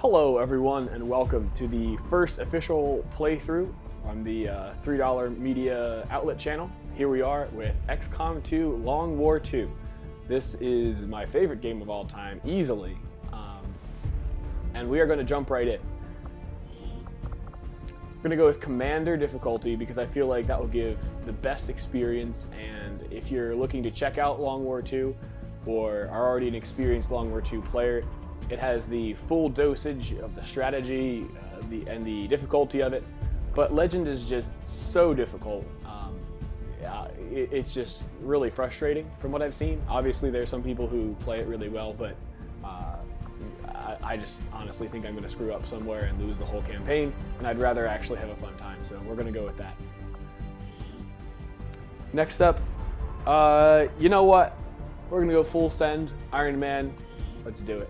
Hello everyone and welcome to the first official playthrough on the $3 media outlet channel. Here we are with XCOM 2 Long War 2. This is my favorite game of all time, easily, and we are going to jump right in. I'm going to go with Commander difficulty because I feel like that will give the best experience, and if you're looking to check out Long War 2 or are already an experienced Long War 2 player, it has the full dosage of the strategy and the difficulty of it, but Legend is just so difficult. It's just really frustrating from what I've seen. Obviously, there's some people who play it really well, but I just honestly think I'm going to screw up somewhere and lose the whole campaign, and I'd rather actually have a fun time, so we're going to go with that. Next up, you know what? We're going to go full send, Ironman. Let's do it.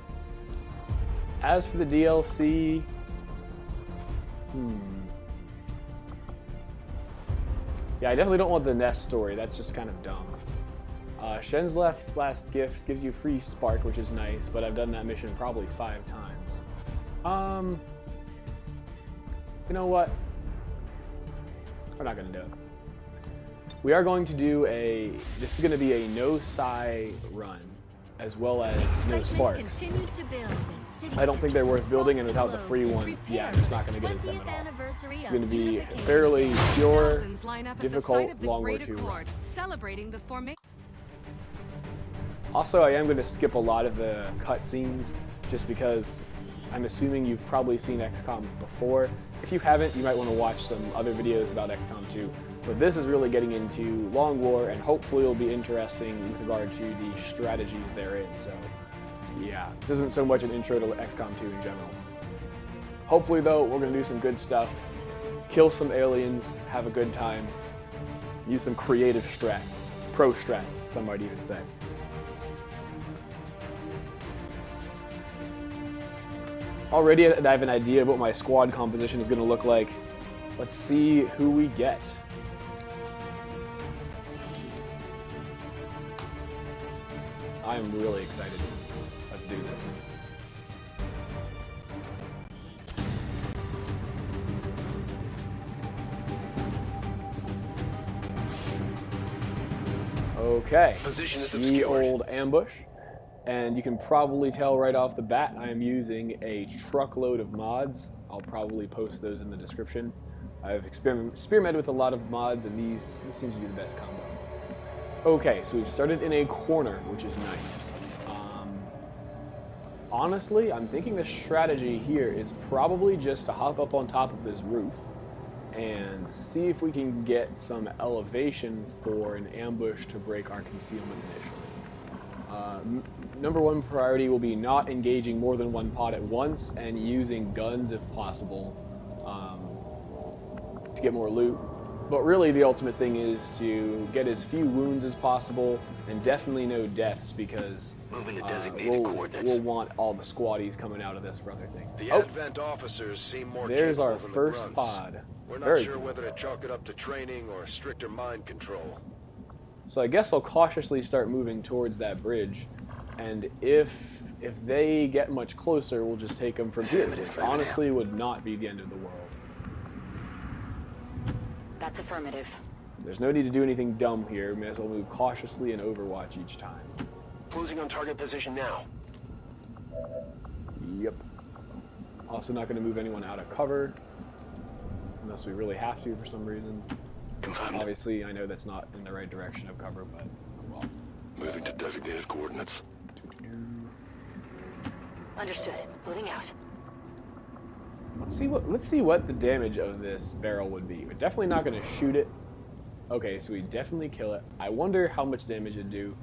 As for the DLC, yeah, I definitely don't want the Nest story. That's just kind of dumb. Shen's last gift gives you free spark, which is nice, but I've done that mission probably 5 times. You know what? We're not going to do it. We are going to do this is going to be a no-Psi run, as well as no sparks. I don't think they're worth building, and without the free one, yeah, I'm just not going to get it done at all. It's going to be fairly pure, difficult Long War 2 run. Also, I am going to skip a lot of the cutscenes, just because I'm assuming you've probably seen XCOM before. If you haven't, you might want to watch some other videos about XCOM 2. But this is really getting into Long War, and hopefully it'll be interesting with regard to the strategies therein. So, yeah, this isn't so much an intro to XCOM 2 in general. Hopefully, though, we're going to do some good stuff, kill some aliens, have a good time, use some creative strats, pro strats, some might even say. Already, I have an idea of what my squad composition is going to look like. Let's see who we get. I'm really excited. Let's do this. Okay, the old ambush. And you can probably tell right off the bat I am using a truckload of mods. I'll probably post those in the description. I've experimented with a lot of mods, and this seems to be the best combo. Okay, so we've started in a corner, which is nice. Honestly, I'm thinking the strategy here is probably just to hop up on top of this roof and see if we can get some elevation for an ambush to break our concealment initially. Number one priority will be not engaging more than one pod at once and using guns if possible to get more loot. But really, the ultimate thing is to get as few wounds as possible, and definitely no deaths, because we'll want all the squaddies coming out of this for other things. The Advent officers seem more there's our capable than first the pod. We're not sure whether to chalk it up to training or stricter mind control. So I guess I'll cautiously start moving towards that bridge, and if they get much closer, we'll just take them from here, which honestly would not be the end of the world. That's affirmative. There's no need to do anything dumb here. May as well move cautiously and Overwatch each time. Closing on target position now. Yep. Also not going to move anyone out of cover, unless we really have to for some reason. Confirmed. Obviously, I know that's not in the right direction of cover, but well. Moving to designated coordinates. Understood. Moving out. Let's see what the damage of this barrel would be. We're definitely not going to shoot it. Okay, so we definitely kill it. I wonder how much damage it'd do.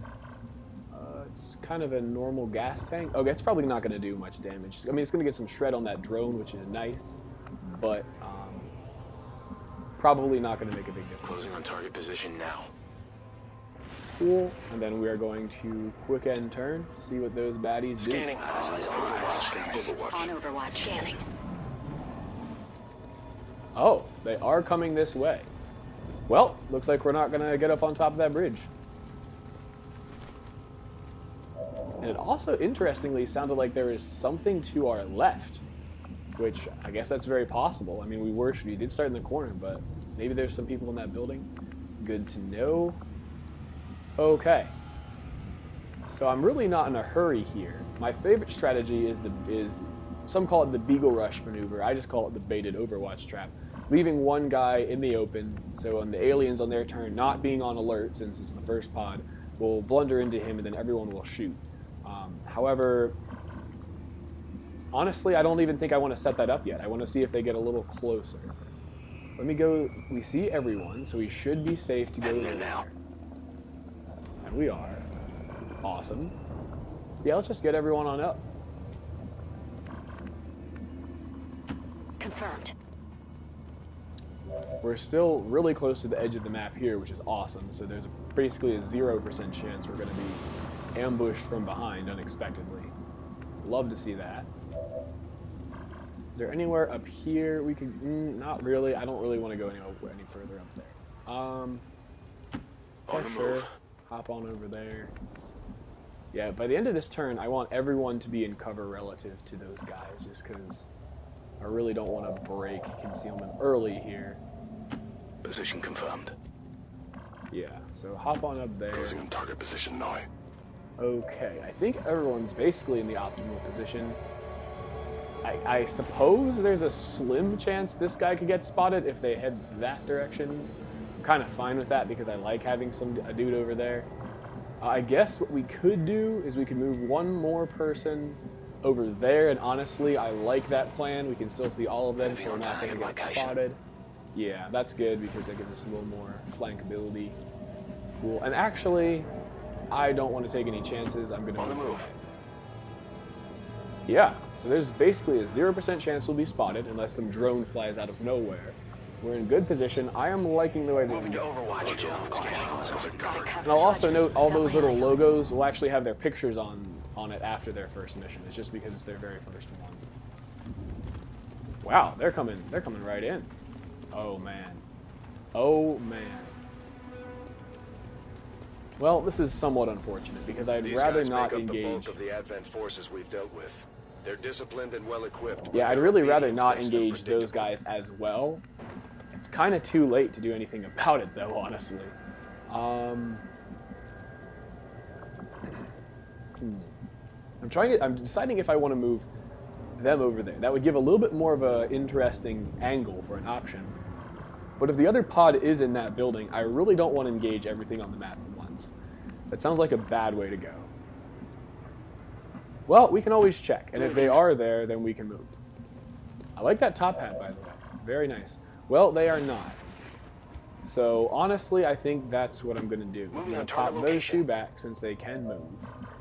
It's kind of a normal gas tank. Okay, it's probably not going to do much damage. I mean, it's going to get some shred on that drone, which is nice, but probably not going to make a big difference. Closing on target position now. Cool. And then we are going to quick end turn, see what those baddies do. Scanning. On Overwatch. Scanning. Oh, they are coming this way. Well, looks like we're not going to get up on top of that bridge. And it also, interestingly, sounded like there is something to our left. which I guess that's very possible. I mean, we did start in the corner, but maybe there's some people in that building. Good to know. Okay. So I'm really not in a hurry here. My favorite strategy is some call it the Beagle Rush maneuver. I just call it the baited Overwatch trap. Leaving one guy in the open, so on the aliens on their turn not being on alert, since it's the first pod, will blunder into him and then everyone will shoot. However, honestly, I don't even think I want to set that up yet. I want to see if they get a little closer. Let me go. We see everyone, so we should be safe to go in now. And we are. Awesome. Yeah, let's just get everyone on up. Confirmed. We're still really close to the edge of the map here, which is awesome. So there's basically a 0% chance we're going to be ambushed from behind unexpectedly. Love to see that. Is there anywhere up here we could... not really. I don't really want to go any further up there. Yeah, sure. Hop on over there. Yeah, by the end of this turn, I want everyone to be in cover relative to those guys, just because I really don't want to break concealment early here. Position confirmed. Yeah, so hop on up there. Closing on target position now. Okay, I think everyone's basically in the optimal position. I suppose there's a slim chance this guy could get spotted if they head that direction. I'm kind of fine with that because I like having a dude over there. I guess what we could do is we could move one more person over there, and honestly, I like that plan. We can still see all of them, so we're not going to get spotted. Yeah, that's good because that gives us a little more flankability. Cool. And actually, I don't want to take any chances. I'm going to move. Yeah, so there's basically a 0% chance we'll be spotted unless some drone flies out of nowhere. We're in good position. I am liking the way this is going. And I'll also note all those little logos will actually have their pictures on it after their first mission. It's just because it's their very first one. Wow, they're coming right in. Oh man. Oh man. Well, this is somewhat unfortunate because I'd rather not engage. The bulk of the Advent forces we've dealt with. They're disciplined and well equipped. Yeah, I'd really rather not engage those guys as well. It's kind of too late to do anything about it, though, honestly. I'm deciding if I want to move them over there. That would give a little bit more of an interesting angle for an option. But if the other pod is in that building, I really don't want to engage everything on the map at once. That sounds like a bad way to go. Well, we can always check, and if they are there, then we can move. I like that top hat, by the way. Very nice. Well, they are not. So, honestly, I think that's what I'm going to do. I'm going to pop those two back since they can move.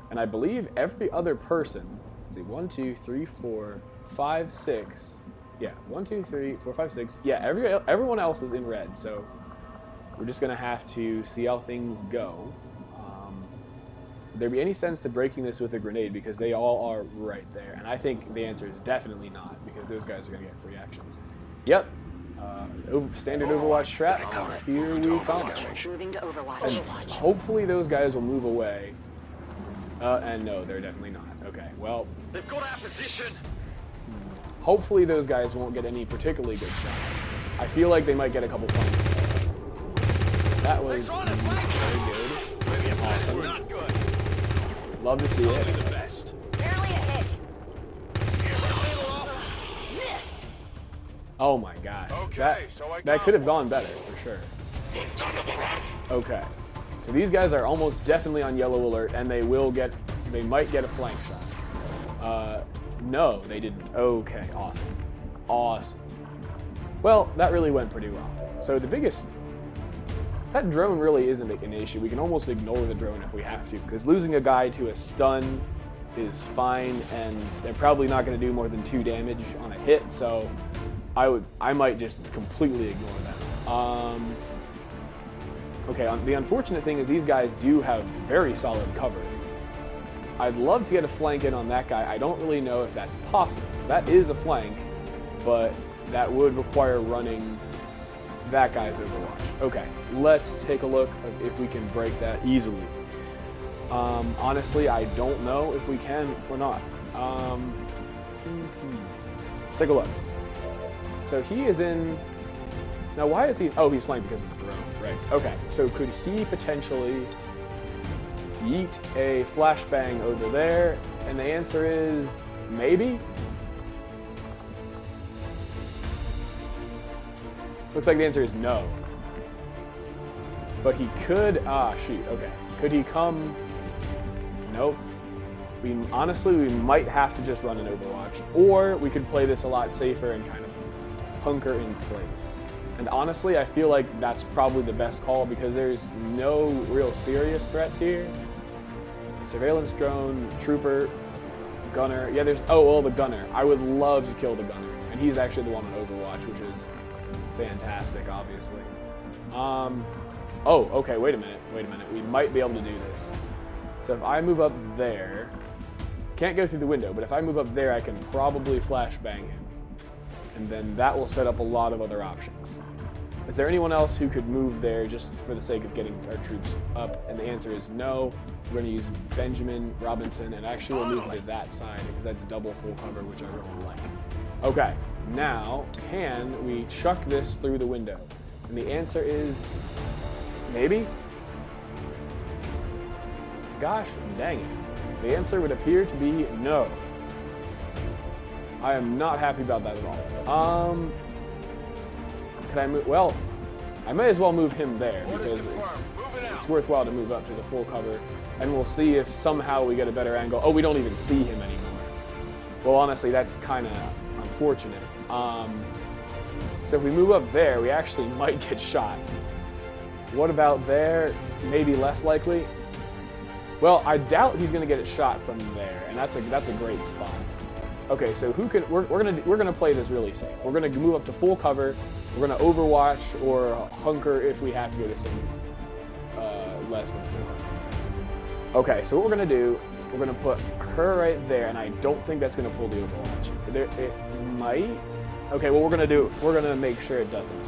And I believe every other person... Let's see, 1, 2, 3, 4, 5, 6... Yeah, 1, 2, 3, 4, 5, 6... Yeah, everyone else is in red, so... We're just going to have to see how things go. Would there be any sense to breaking this with a grenade because they all are right there? And I think the answer is definitely not because those guys are going to get free actions. Yep. Standard Overwatch trap. Here we come. Moving to Overwatch. And hopefully those guys will move away. And no, they're definitely not. Okay, well. They've got our position. Hopefully those guys won't get any particularly good shots. I feel like they might get a couple flanks. That was very good. Awesome. Love to see it. Barely a hit. Oh my god. That could have gone better, for sure. Okay. So these guys are almost definitely on yellow alert, and they might get a flank shot. No, they didn't. Okay, awesome. Awesome. Well, that really went pretty well. So that drone really isn't an issue. We can almost ignore the drone if we have to, because losing a guy to a stun is fine, and they're probably not going to do more than 2 damage on a hit, so I might just completely ignore that. Okay, the unfortunate thing is these guys do have very solid cover. I'd love to get a flank in on that guy. I don't really know if that's possible. That is a flank, but that would require running that guy's Overwatch. Okay, let's take a look if we can break that easily. Honestly, I don't know if we can or not. Let's take a look. So he is in... Now why is he... Oh, he's flying because of the drone. Right. Okay. So could he potentially yeet a flashbang over there? And the answer is maybe? Looks like the answer is no. But he could... Ah, shoot. Okay. Could he come... Nope. Honestly, we might have to just run an Overwatch. Or we could play this a lot safer and kind of hunker in place. And honestly, I feel like that's probably the best call because there's no real serious threats here. Surveillance drone, trooper, gunner. Yeah, there's... Oh, well, the gunner. I would love to kill the gunner. And he's actually the one on Overwatch, which is fantastic, obviously. Oh, okay, wait a minute. We might be able to do this. So if I move up there... Can't go through the window, but if I move up there, I can probably flashbang him. And then that will set up a lot of other options. Is there anyone else who could move there just for the sake of getting our troops up? And the answer is no. We're going to use Benjamin, Robinson, and actually we'll move to that side because that's double full cover, which I really like. Okay, now can we chuck this through the window? And the answer is maybe? Gosh dang it. The answer would appear to be no. I am not happy about that at all. Can I move? Well, I may as well move him there because it's worthwhile to move up to the full cover, and we'll see if somehow we get a better angle. Oh, we don't even see him anymore. Well, honestly, that's kind of unfortunate. So if we move up there, we actually might get shot. What about there? Maybe less likely. Well, I doubt he's going to get it shot from there, and that's a great spot. Okay, so who can we're gonna play this really safe. We're gonna move up to full cover. We're gonna Overwatch or hunker if we have to go to some less than 4. Okay, so what we're gonna do, we're gonna put her right there, and I don't think that's gonna pull the Overwatch. It might. Okay, well we're gonna make sure it doesn't.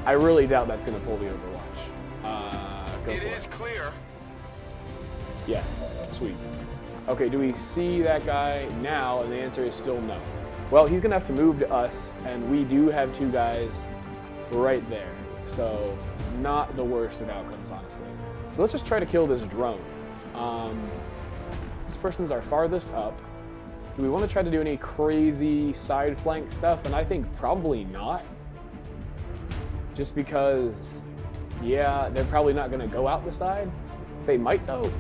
I really doubt that's gonna pull the Overwatch. Go for it. It is clear. Yes, sweet. Okay, do we see that guy now? And the answer is still no. Well, he's gonna have to move to us, and we do have 2 guys right there. So, not the worst of outcomes, honestly. So let's just try to kill this drone. This person's our farthest up. Do we want to try to do any crazy side flank stuff? And I think probably not. Just because, yeah, they're probably not gonna go out the side. They might though.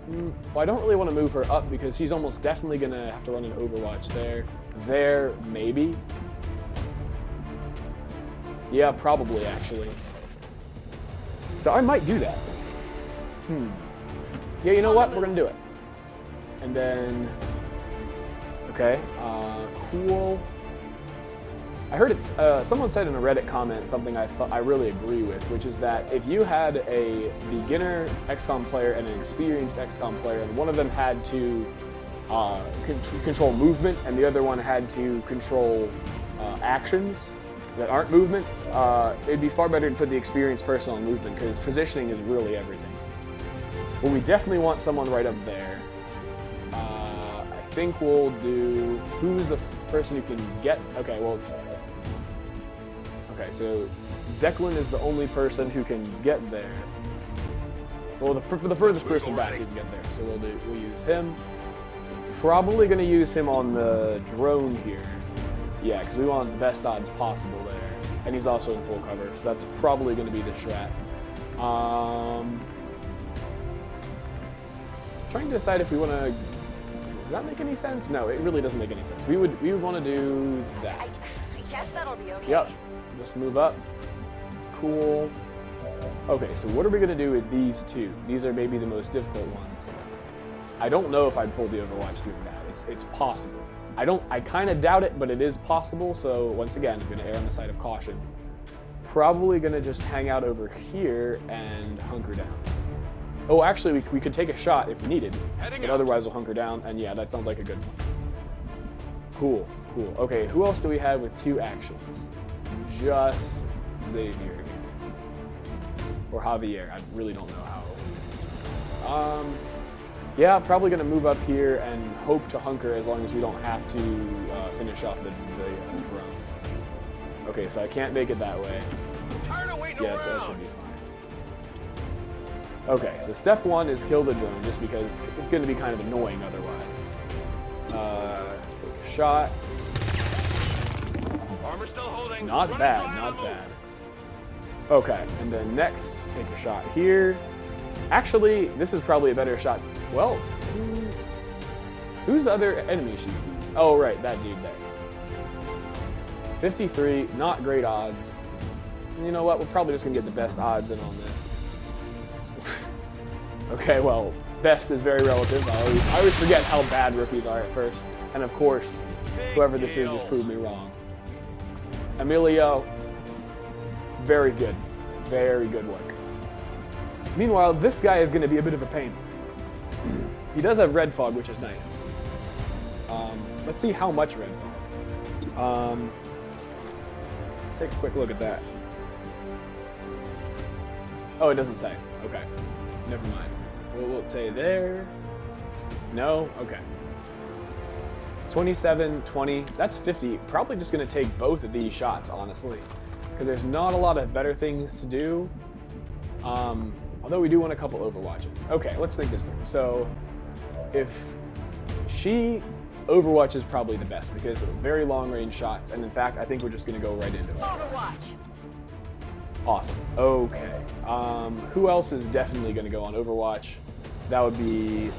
Well, I don't really want to move her up because she's almost definitely going to have to run an Overwatch there. There, maybe. Yeah, probably, actually. So I might do that. Yeah, you know what? We're going to do it. And then... Okay, cool. I heard someone said in a Reddit comment something I really agree with, which is that if you had a beginner XCOM player and an experienced XCOM player, and one of them had to control movement and the other one had to control actions that aren't movement, it'd be far better to put the experienced person on movement because positioning is really everything. Well, we definitely want someone right up there. I think we'll do... Who's the person who can get... Okay, well... Okay, so Declan is the only person who can get there. Well, for the furthest person back, he can get there. So we'll use him. Probably going to use him on the drone here. Yeah, because we want the best odds possible there. And he's also in full cover, so that's probably going to be the strat. Trying to decide if we want to... Does that make any sense? No, it really doesn't make any sense. We would want to do that. I guess that'll be okay. Yep. Just move up. Cool. Okay, so what are we going to do with these 2? These are maybe the most difficult ones. I don't know if I'd pull the Overwatch doing that. It's possible. I kind of doubt it, but it is possible, so once again, I'm going to err on the side of caution. Probably going to just hang out over here and hunker down. Oh, actually, we could take a shot if we needed, but otherwise we'll hunker down, and yeah, that sounds like a good one. Cool, cool. Okay, who else do we have with 2 actions? Just Xavier here. Or Javier. I really don't know how his name is pronounced. Yeah, probably going to move up here and hope to hunker as long as we don't have to finish off the drone. Okay, so I can't make it that way. Yeah, so that should be fine. Okay, so step one is kill the drone, just because it's going to be kind of annoying otherwise. Take a shot. Armor still holding. Not bad, not bad. Okay, and then next, take a shot here. Actually, this is probably a better shot. Well, who's the other enemy she sees? Oh, right, that dude there. 53, not great odds. You know what? We're probably just going to get the best odds in on this. Okay, well, best is very relative. I always forget how bad rookies are at first. And of course, whoever this is just proved me wrong. Emilio, very good. Very good work. Meanwhile, this guy is going to be a bit of a pain. He does have red fog, which is nice. Let's see how much red fog. Let's take a quick look at that. Oh, it doesn't say. Okay. Never mind. We'll say there. No? Okay. 27, 20. That's 50. Probably just going to take both of these shots, honestly. Because there's not a lot of better things to do. Although we do want a couple Overwatches. Okay, let's think this through. So, if Overwatch is probably the best because of very long range shots. And in fact, I think we're just going to go right into it. Overwatch. Awesome. Okay. Who else is definitely going to go on Overwatch? That would be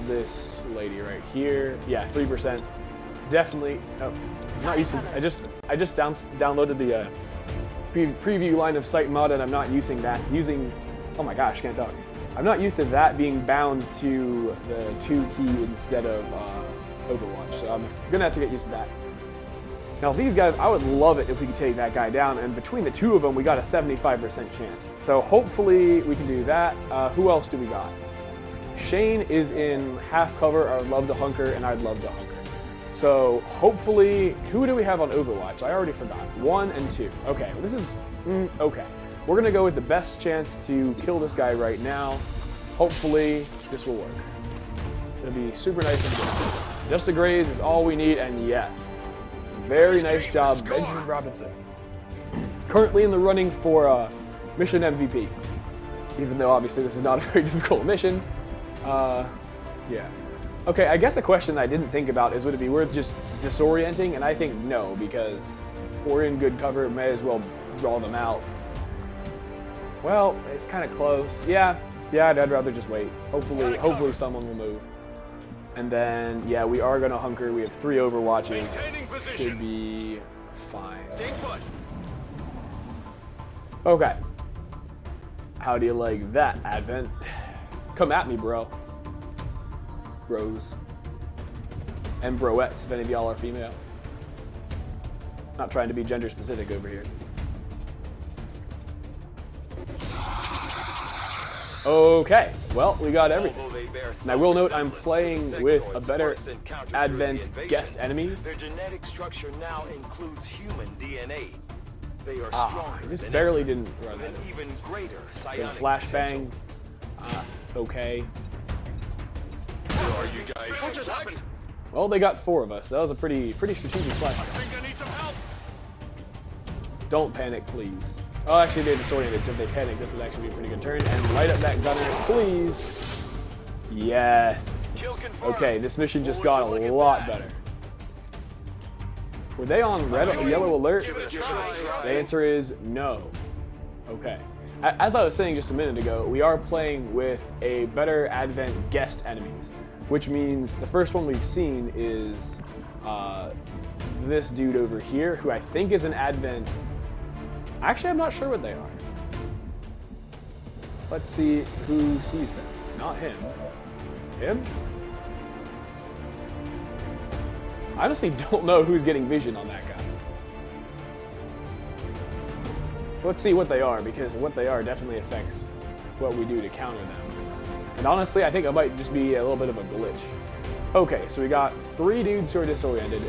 this lady right here. Yeah, 3%. Definitely. Oh, not using. I just downloaded the preview line of sight mod, and I'm not using that. Oh my gosh, can't talk. I'm not used to that being bound to the 2 key instead of Overwatch, so I'm gonna have to get used to that. Now these guys, I would love it if we could take that guy down, and between the two of them, we got a 75% chance. So hopefully we can do that. Who else do we got? Shane is in half cover. I would love to hunker, and I'd love to hunker. So hopefully, who do we have on Overwatch? I already forgot. 1 and 2. Okay, well, this is okay. We're gonna go with the best chance to kill this guy right now. Hopefully, this will work. It'll be super nice and good. Just a graze is all we need, and yes. Very nice job, Benjamin Robinson. Currently in the running for mission MVP. Even though obviously this is not a very difficult mission. Yeah. Okay, I guess a question I didn't think about is would it be worth just disorienting? And I think no, because we're in good cover, may as well draw them out. Well, it's kind of close. Yeah, I'd rather just wait. Hopefully someone will move. And then, yeah, we are going to hunker. We have 3 Overwatches. Should be fine. Okay. How do you like that, Advent? Come at me, bro. Bros. And broettes, if any of y'all are female. Not trying to be gender specific over here. Okay, well, we got everything. And I will note I'm playing with a better Advent guest enemies. Their genetic structure now includes human DNA. They are stronger. Just barely didn't run that. Even greater flashbang. Okay. Where are you guys? What just happened? Well, they got 4 of us. That was a pretty strategic flashbang. I think I need some help. Don't panic, please. Oh, actually, they're disoriented, so if they panic, this would actually be a pretty good turn. And light up that gunner, please. Yes. Okay, this mission just got a lot better. Were they on red or yellow alert? The answer is no. Okay. As I was saying just a minute ago, we are playing with a better Advent guest enemies, which means the first one we've seen is this dude over here, who I think is an Advent. Actually, I'm not sure what they are. Let's see who sees them. Not him. Him? I honestly don't know who's getting vision on that guy. Let's see what they are, because what they are definitely affects what we do to counter them. And honestly, I think it might just be a little bit of a glitch. Okay, so we got 3 dudes who are disoriented.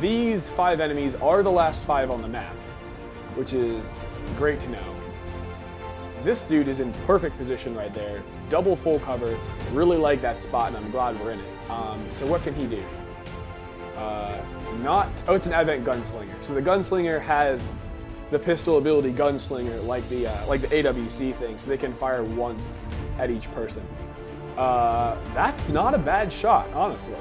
These 5 enemies are the last 5 on the map, which is great to know. this dude is in perfect position right there. Double full cover. Really like that spot, and I'm glad we're in it. So what can he do? Oh, it's an Advent Gunslinger. So the Gunslinger has the pistol ability Gunslinger, like the AWC thing, so they can fire once at each person. That's not a bad shot, honestly.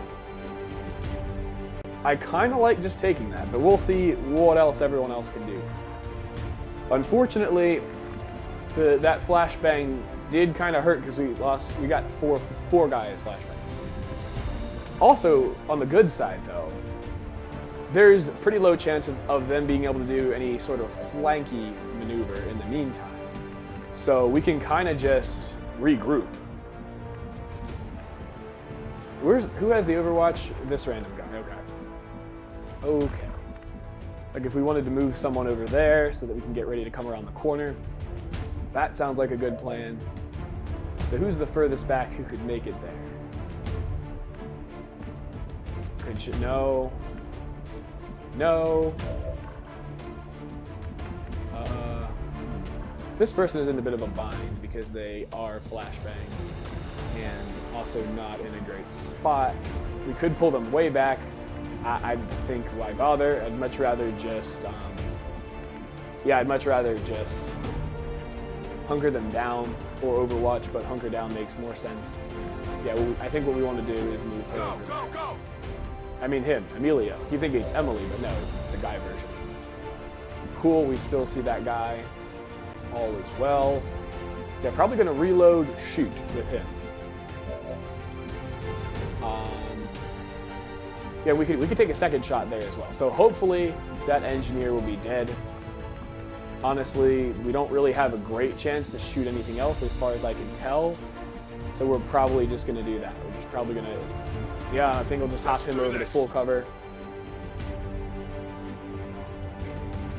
I kind of like just taking that, but we'll see what else everyone else can do. Unfortunately, that flashbang did kind of hurt because we got four guys flashbang. Also, on the good side though, there's a pretty low chance of them being able to do any sort of flanky maneuver in the meantime. So we can kind of just regroup. Who has the Overwatch? This random guy, okay. Like if we wanted to move someone over there so that we can get ready to come around the corner, that sounds like a good plan. So who's the furthest back who could make it there? No. This person is in a bit of a bind because they are flashbang and also not in a great spot. We could pull them way back. I think why bother? I'd much rather just hunker them down or Overwatch, but hunker down makes more sense. Yeah, I think what we want to do is move her over there. Go! I mean him, Emilio. You think it's Emily, but no, it's the guy version. Cool, we still see that guy. All is well. They're probably going to reload shoot with him. Yeah, we could take a second shot there as well. So hopefully that engineer will be dead. Honestly, we don't really have a great chance to shoot anything else as far as I can tell. So we're probably just going to do that. We're just probably going to... Yeah, I think we'll just hop him over to full cover.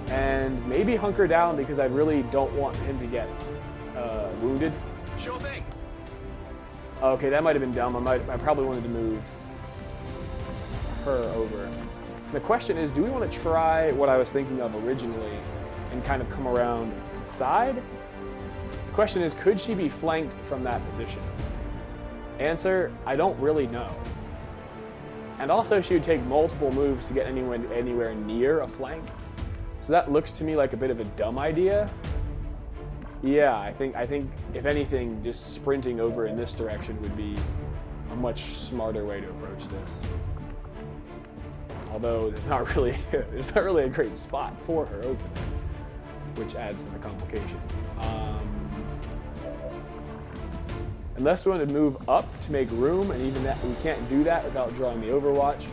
And maybe hunker down because I really don't want him to get wounded. Sure thing. Okay, that might have been dumb. I probably wanted to move her over. The question is, do we want to try what I was thinking of originally and kind of come around the side? The question is, could she be flanked from that position? Answer, I don't really know. And also, she would take multiple moves to get anywhere near a flank. So that looks to me like a bit of a dumb idea. Yeah, I think if anything, just sprinting over in this direction would be a much smarter way to approach this. Although there's not really a great spot for her open, which adds to the complication. Unless we want to move up to make room, and even that, we can't do that without drawing the Overwatch.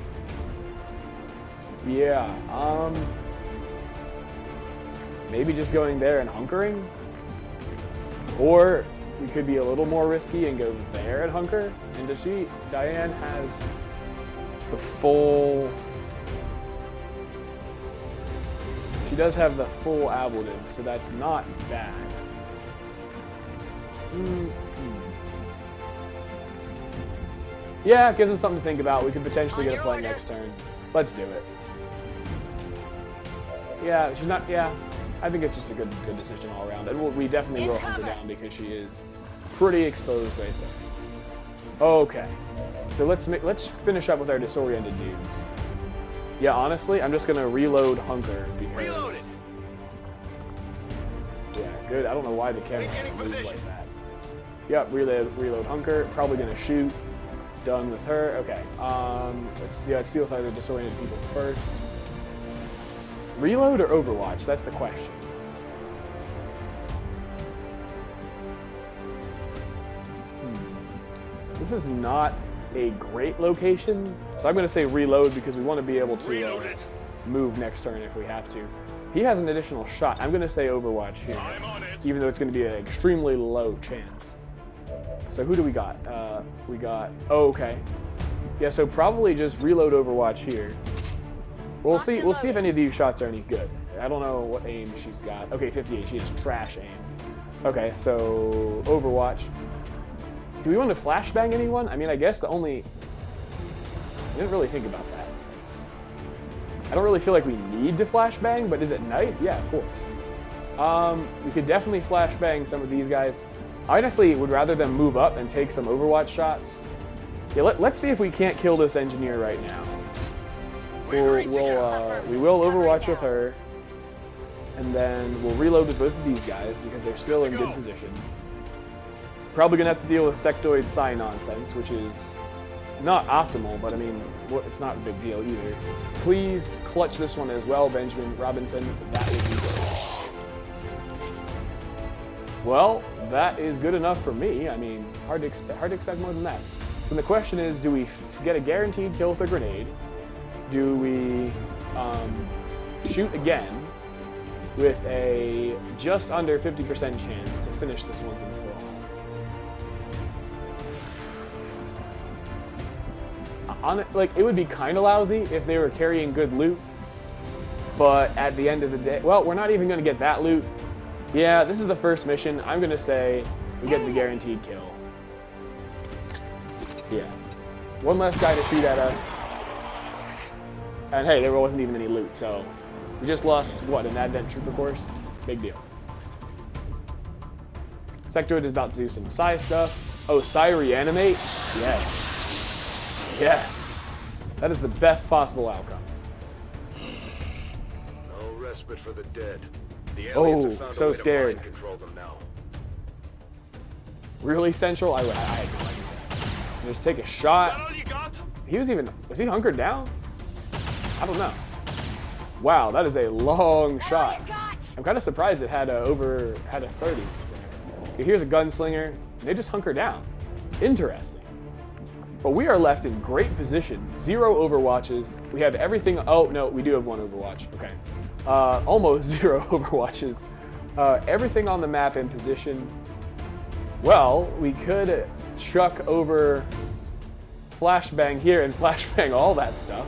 Yeah, maybe just going there and hunkering? Or we could be a little more risky and go there and hunker. And Diane has the full... She does have the full ablative, so that's not bad. Yeah, it gives them something to think about. We could potentially get a flank next turn. Let's do it. Yeah, she's not. Yeah, I think it's just a good decision all around. And we definitely will hunt her down because she is pretty exposed right there. Okay, so let's finish up with our disoriented dudes. Yeah, honestly, I'm just gonna reload hunker because. Reload it. Yeah, good. I don't know why the camera moves like that. Yep, reload hunker. Probably gonna shoot. Done with her. Okay. Let's deal with either disoriented people first. Reload or Overwatch? That's the question. This is not a great location, so I'm going to say reload because we want to be able to move next turn if we have to. He has an additional shot. I'm going to say Overwatch here, even though it's going to be an extremely low chance. So who do we got? Oh, okay. Yeah, so probably just reload Overwatch here. We'll see if any of these shots are any good. I don't know what aim she's got. Okay, 58. She has trash aim. Okay, so Overwatch. Do we want to flashbang anyone? I mean, I guess I didn't really think about that. I don't really feel like we need to flashbang, but is it nice? Yeah, of course. We could definitely flashbang some of these guys. I honestly would rather them move up and take some Overwatch shots. Yeah, let's see if we can't kill this engineer right now. We will Overwatch with her, and then we'll reload with both of these guys because they're still in good position. Probably gonna have to deal with sectoid psi nonsense, which is not optimal, but I mean, it's not a big deal either. Please clutch this one as well, Benjamin Robinson. That would be good. Well, that is good enough for me. I mean, hard to expect more than that. So the question is, do we get a guaranteed kill with a grenade? Do we shoot again with a just under 50% chance to finish this once and for all? Like, it would be kind of lousy if they were carrying good loot, but at the end of the day, well, we're not even going to get that loot. Yeah, this is the first mission. I'm going to say we get the guaranteed kill. Yeah. One less guy to shoot at us. And hey, there wasn't even any loot, so we just lost, what, an Advent Trooper course? Big deal. Sectoid is about to do some Psi stuff. Oh, Psi reanimate? Yes. Yes. That is the best possible outcome. No respite for the dead. The aliens have found so a way to scared. mind control them now. Really central? I had no idea. Just take a shot. Was he hunkered down? I don't know. Wow, that is a long shot. I'm kind of surprised it had a 30. Okay, here's a gunslinger, and they just hunker down. Interesting. But we are left in great position. 0 overwatches. We have everything. Oh no, we do have 1 overwatch. Okay, almost 0 overwatches. Everything on the map in position. Well, we could chuck over flashbang here and flashbang all that stuff.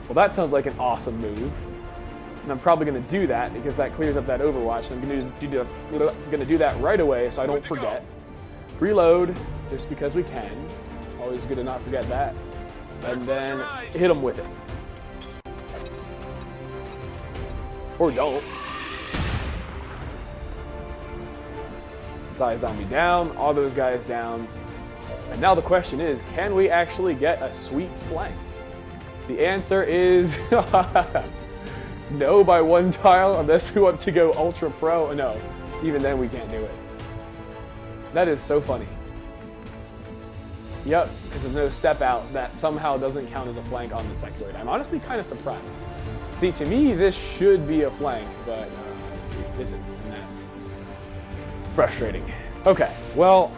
Well, that sounds like an awesome move. And I'm probably going to do that because that clears up that Overwatch. And I'm going to do that right away so I don't forget. Reload, just because we can. Always good to not forget that. And then hit them with it. Or don't. Psi zombie down, all those guys down. And now the question is, can we actually get a sweet flank? The answer is no by 1 tile, unless we want to go ultra pro. No, even then we can't do it. That is so funny. Yep, because of no step out, that somehow doesn't count as a flank on the sectoid. I'm honestly kind of surprised. See, to me, this should be a flank, but it isn't, and that's frustrating. Okay, well,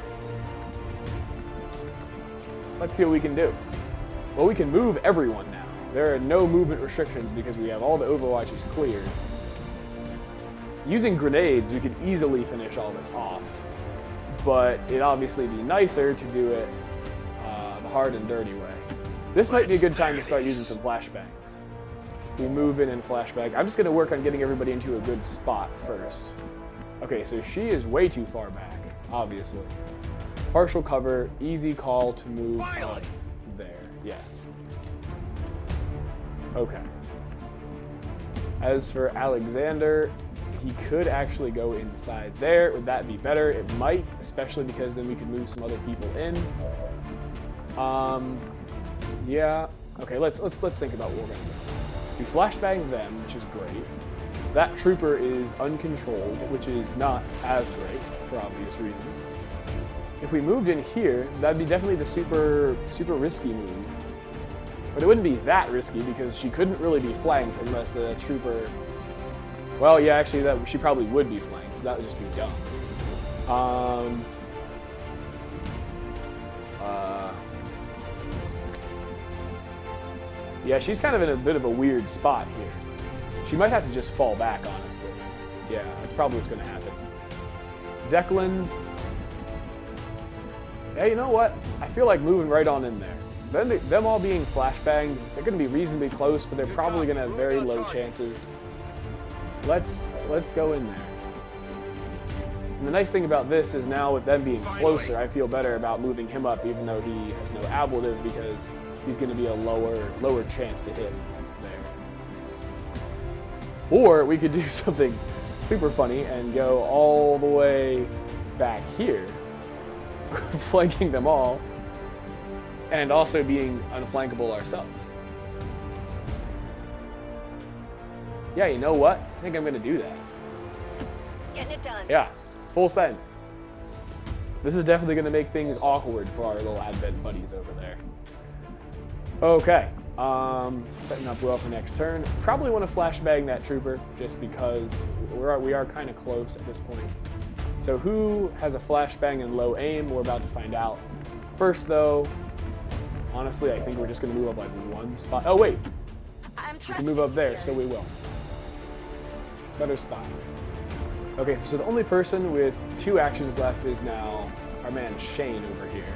let's see what we can do. Well, we can move everyone now. There are no movement restrictions because we have all the Overwatches cleared. Using grenades, we could easily finish all this off, but it'd obviously be nicer to do it the hard and dirty way. This might be a good time to start using some flashbangs. We move in and flashbang. I'm just going to work on getting everybody into a good spot first. Okay, so she is way too far back, obviously. Partial cover, easy call to move up there. Yes. Okay. As for Alexander, he could actually go inside there. Would that be better? It might, especially because then we could move some other people in. Yeah. Okay, let's think about what we're gonna do. We flashbang them, which is great. That trooper is uncontrolled, which is not as great for obvious reasons. If we moved in here, that'd be definitely the super risky move. But it wouldn't be that risky because she couldn't really be flanked unless the trooper... Well, yeah, actually, she probably would be flanked, so that would just be dumb. Yeah, she's kind of in a bit of a weird spot here. She might have to just fall back, honestly. Yeah, that's probably what's going to happen. Declan... Yeah, you know what? I feel like moving right on in there. Them all being flashbanged, they're going to be reasonably close, but they're probably going to have very low chances. Let's go in there. And the nice thing about this is now with them being closer, I feel better about moving him up, even though he has no ablative, because he's going to be a lower chance to hit there. Or we could do something super funny and go all the way back here, flanking them all, and also being unflankable ourselves. Yeah, you know what? I think I'm gonna do that. Getting it done. Yeah, full send. This is definitely gonna make things awkward for our little Advent buddies over there. Okay, setting up well for next turn. Probably want to flashbang that trooper just because we are kind of close at this point. So who has a flashbang and low aim? We're about to find out. First though, honestly, I think we're just gonna move up like one spot. Oh wait, we can move up there, so we will. Better spot. Okay, so the only person with 2 actions left is now our man Shane over here.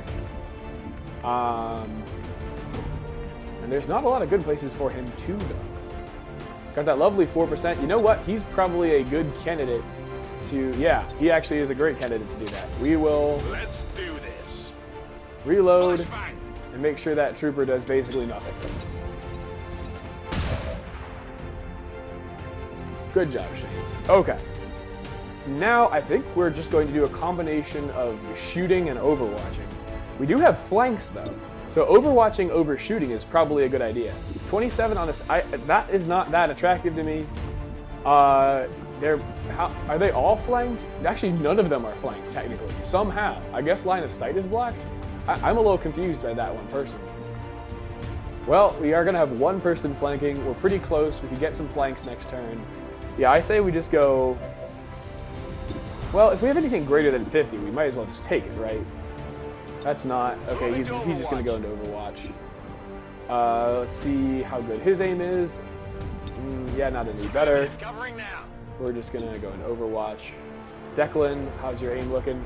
And there's not a lot of good places for him to go. Got that lovely 4%. You know what? He's probably a good candidate to... Yeah, he actually is a great candidate to do that. We will... Let's do this. Reload and make sure that trooper does basically nothing. Good job, Shane. Okay. Now I think we're just going to do a combination of shooting and overwatching. We do have flanks though, so overwatching over shooting is probably a good idea. 27 on this, that is not that attractive to me. Are they all flanked? Actually, none of them are flanked technically. Some have. I guess line of sight is blocked. I'm a little confused by that one personally. Well, we are going to have one person flanking. We're pretty close. We could get some flanks next turn. Yeah, I say we just go... Well, if we have anything greater than 50, we might as well just take it, right? That's not... Okay, he's just going to go into Overwatch. Let's see how good his aim is. Yeah, not any better. We're just going to go into Overwatch. Declan, how's your aim looking?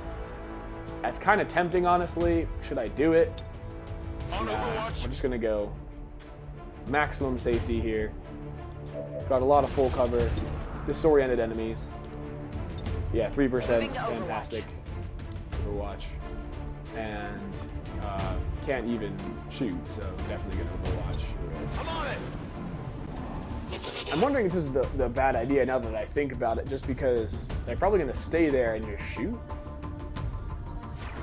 That's kind of tempting, honestly. Should I do it? Nah, we're just going to go maximum safety here. Got a lot of full cover. Disoriented enemies. Yeah, 3%. Fantastic. Overwatch. And can't even shoot, so definitely gonna Overwatch. I'm wondering if this is the bad idea now that I think about it, just because they're probably gonna stay there and just shoot.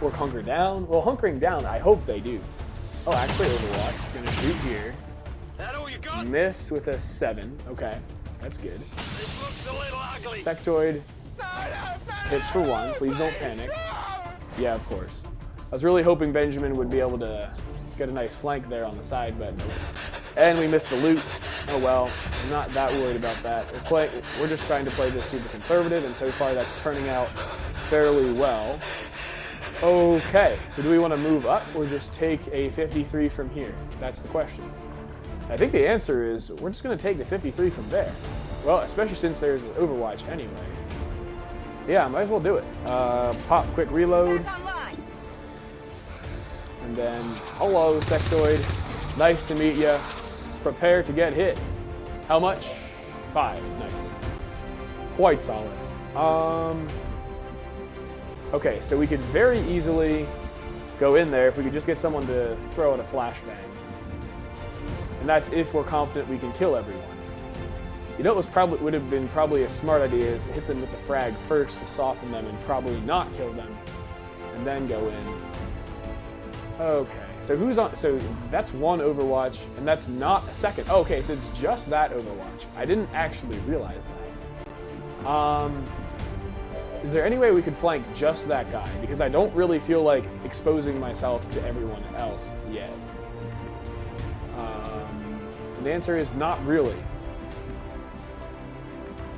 Or hunker down. Well, hunkering down, I hope they do. Oh, actually Overwatch. Gonna shoot here. Miss with a 7. Okay, that's good. Sectoid hits for 1. Please don't panic. Yeah, of course. I was really hoping Benjamin would be able to get a nice flank there on the side, but no. And we missed the loot. Oh well, I'm not that worried about that. We're just trying to play this super conservative, and so far that's turning out fairly well. Okay, so do we want to move up or just take a 53 from here? That's the question. I think the answer is we're just going to take the 53 from there. Well, especially since there's an Overwatch anyway. Yeah, might as well do it. Pop quick reload. And then, hello, Sectoid. Nice to meet ya. Prepare to get hit. How much? 5. Nice. Quite solid. Okay, so we could very easily go in there if we could just get someone to throw out a flashbang. And that's if we're confident we can kill everyone. You know what would have been probably a smart idea is to hit them with the frag first to soften them and probably not kill them, and then go in. Okay, so who's on? So that's one Overwatch, and that's not a second. Oh, okay, so it's just that Overwatch. I didn't actually realize that. Is there any way we could flank just that guy? Because I don't really feel like exposing myself to everyone else yet. And the answer is not really.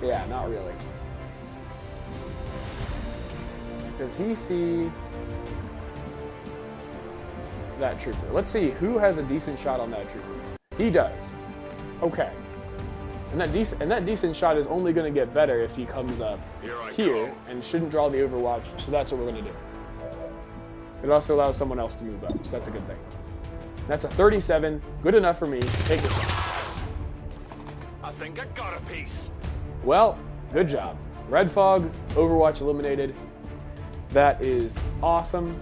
Yeah, not really. Does he see that trooper? Let's see who has a decent shot on that trooper. He does. Okay. And that decent shot is only going to get better if he comes up here and shouldn't draw the Overwatch. So that's what we're going to do. It also allows someone else to move up, so that's a good thing. That's a 37, good enough for me. Take it. I think I got a piece. Well, good job. Red Fog, Overwatch eliminated. That is awesome.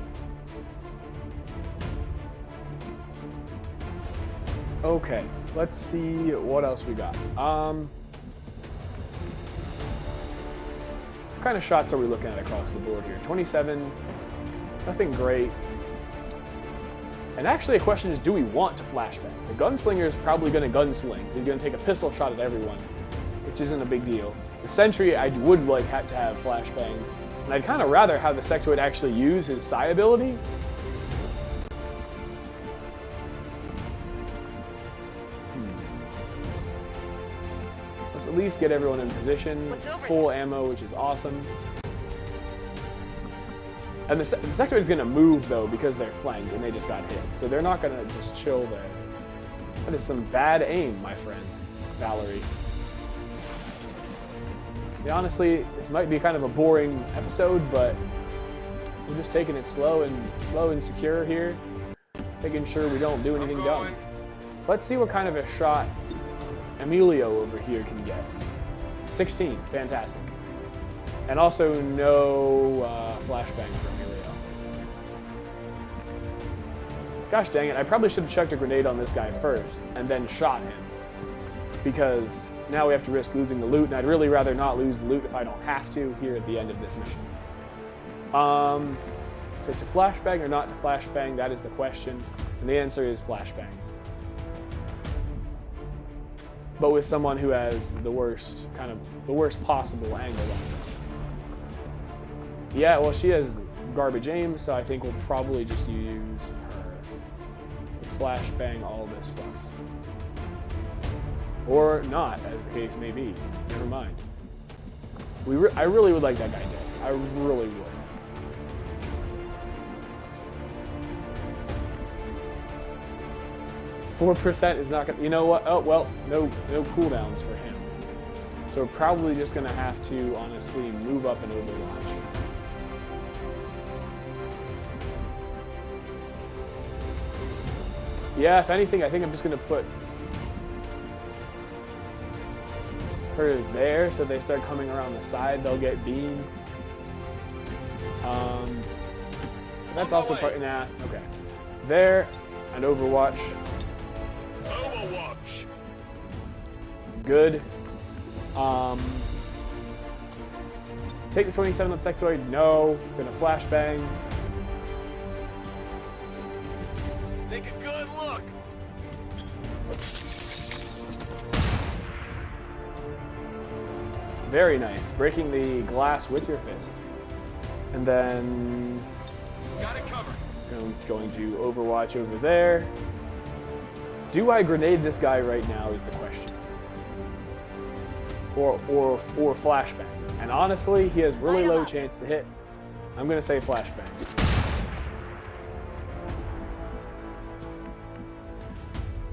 Okay, let's see what else we got. What kind of shots are we looking at across the board here? 27, nothing great. And actually, a question is, do we want to flashbang? The gunslinger is probably going to gunsling, so he's going to take a pistol shot at everyone, which isn't a big deal. The sentry, I would like to have flashbang, and I'd kind of rather have the sectoid actually use his psi ability. Let's at least get everyone in position, full ammo, which is awesome. And the sectoid is going to move, though, because they're flanked and they just got hit. So they're not going to just chill there. That is some bad aim, my friend, Valerie. Yeah, honestly, this might be kind of a boring episode, but we're just taking it slow and secure here, making sure we don't do anything dumb. Let's see what kind of a shot Emilio over here can get. 16, fantastic. And also no flashbang for Emilio. Gosh dang it, I probably should have chucked a grenade on this guy first and then shot him. Because now we have to risk losing the loot, and I'd really rather not lose the loot if I don't have to here at the end of this mission. So to flashbang or not to flashbang, that is the question. And the answer is flashbang. But with someone who has the worst possible angle on this. Yeah, well, she has garbage aim, so I think we'll probably just use her to flashbang all this stuff. Or not, as the case may be. Never mind. I really would like that guy dead. I really would. .4% is not gonna. You know what? Oh well, no cooldowns for him. So we're probably just gonna have to honestly move up and Overwatch. Yeah, if anything, I think I'm just gonna put her there, so they start coming around the side, they'll get beamed. That's also part. Nah, okay. There and Overwatch. Good. Take the 27 on the sectoid. No. Gonna flashbang. Take a good look. Very nice. Breaking the glass with your fist. And then Got it covered. going to Overwatch over there. Do I grenade this guy right now is the question. Or flashbang. And honestly, he has really low chance to hit. I'm gonna say flashbang.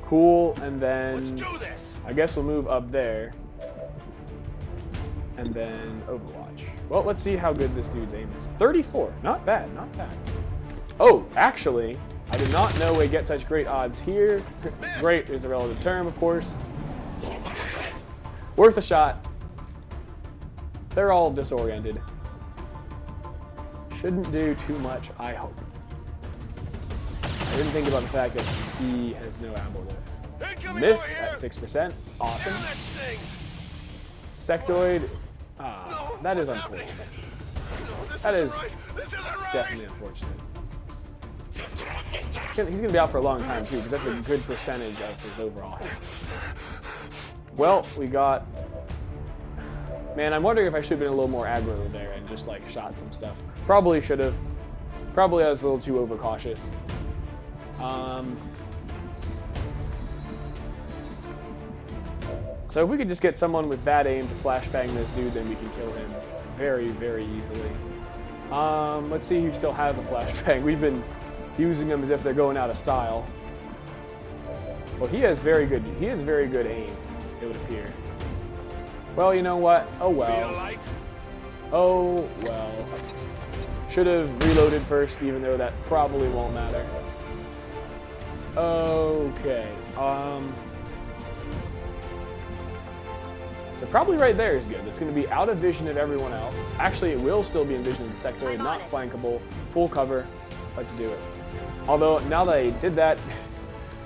Cool, and then Let's do this. I guess we'll move up there. And then Overwatch. Well, let's see how good this dude's aim is. 34, not bad, not bad. Oh, actually, I did not know we get such great odds here. Great is a relative term, of course. Worth a shot. They're all disoriented. Shouldn't do too much, I hope. I didn't think about the fact that he has no ammo lift. Miss at 6%. Awesome. Sectoid. Ah, that is unfortunate. That is definitely unfortunate. He's going to be out for a long time, too, because that's a good percentage of his overall health. Well, we got... Man, I'm wondering if I should have been a little more aggro there and just, like, shot some stuff. Probably should have. Probably I was a little too overcautious. So if we could just get someone with bad aim to flashbang this dude, then we can kill him very, very easily. Let's see who still has a flashbang. We've been using them as if they're going out of style. Well, he has very good aim, it would appear. Well, you know what? Oh well. Oh well. Should have reloaded first, even though that probably won't matter. Okay. So probably right there is good. It's going to be out of vision of everyone else. Actually, it will still be in vision of the sector, not flankable. Full cover. Let's do it. Although, now that I did that,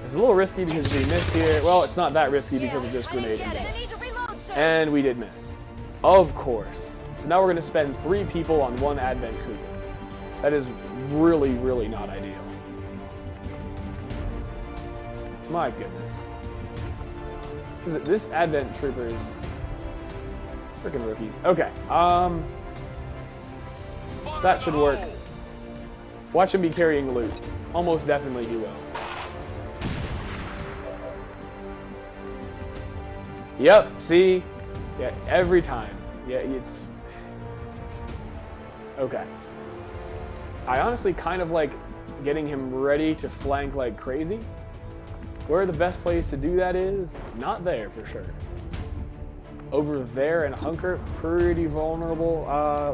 it's a little risky because we missed here. Well, it's not that risky because of just grenade. And we did miss. Of course. So now we're going to spend 3 people on 1 Advent Trooper. That is really, really not ideal. My goodness. This Advent Trooper is freaking rookies. Okay, that should work. Watch him be carrying loot. Almost definitely he will. Yep, see? Yeah, every time. Yeah, it's... Okay. I honestly kind of like getting him ready to flank like crazy. Where the best place to do that is, not there for sure. Over there and Hunker, pretty vulnerable.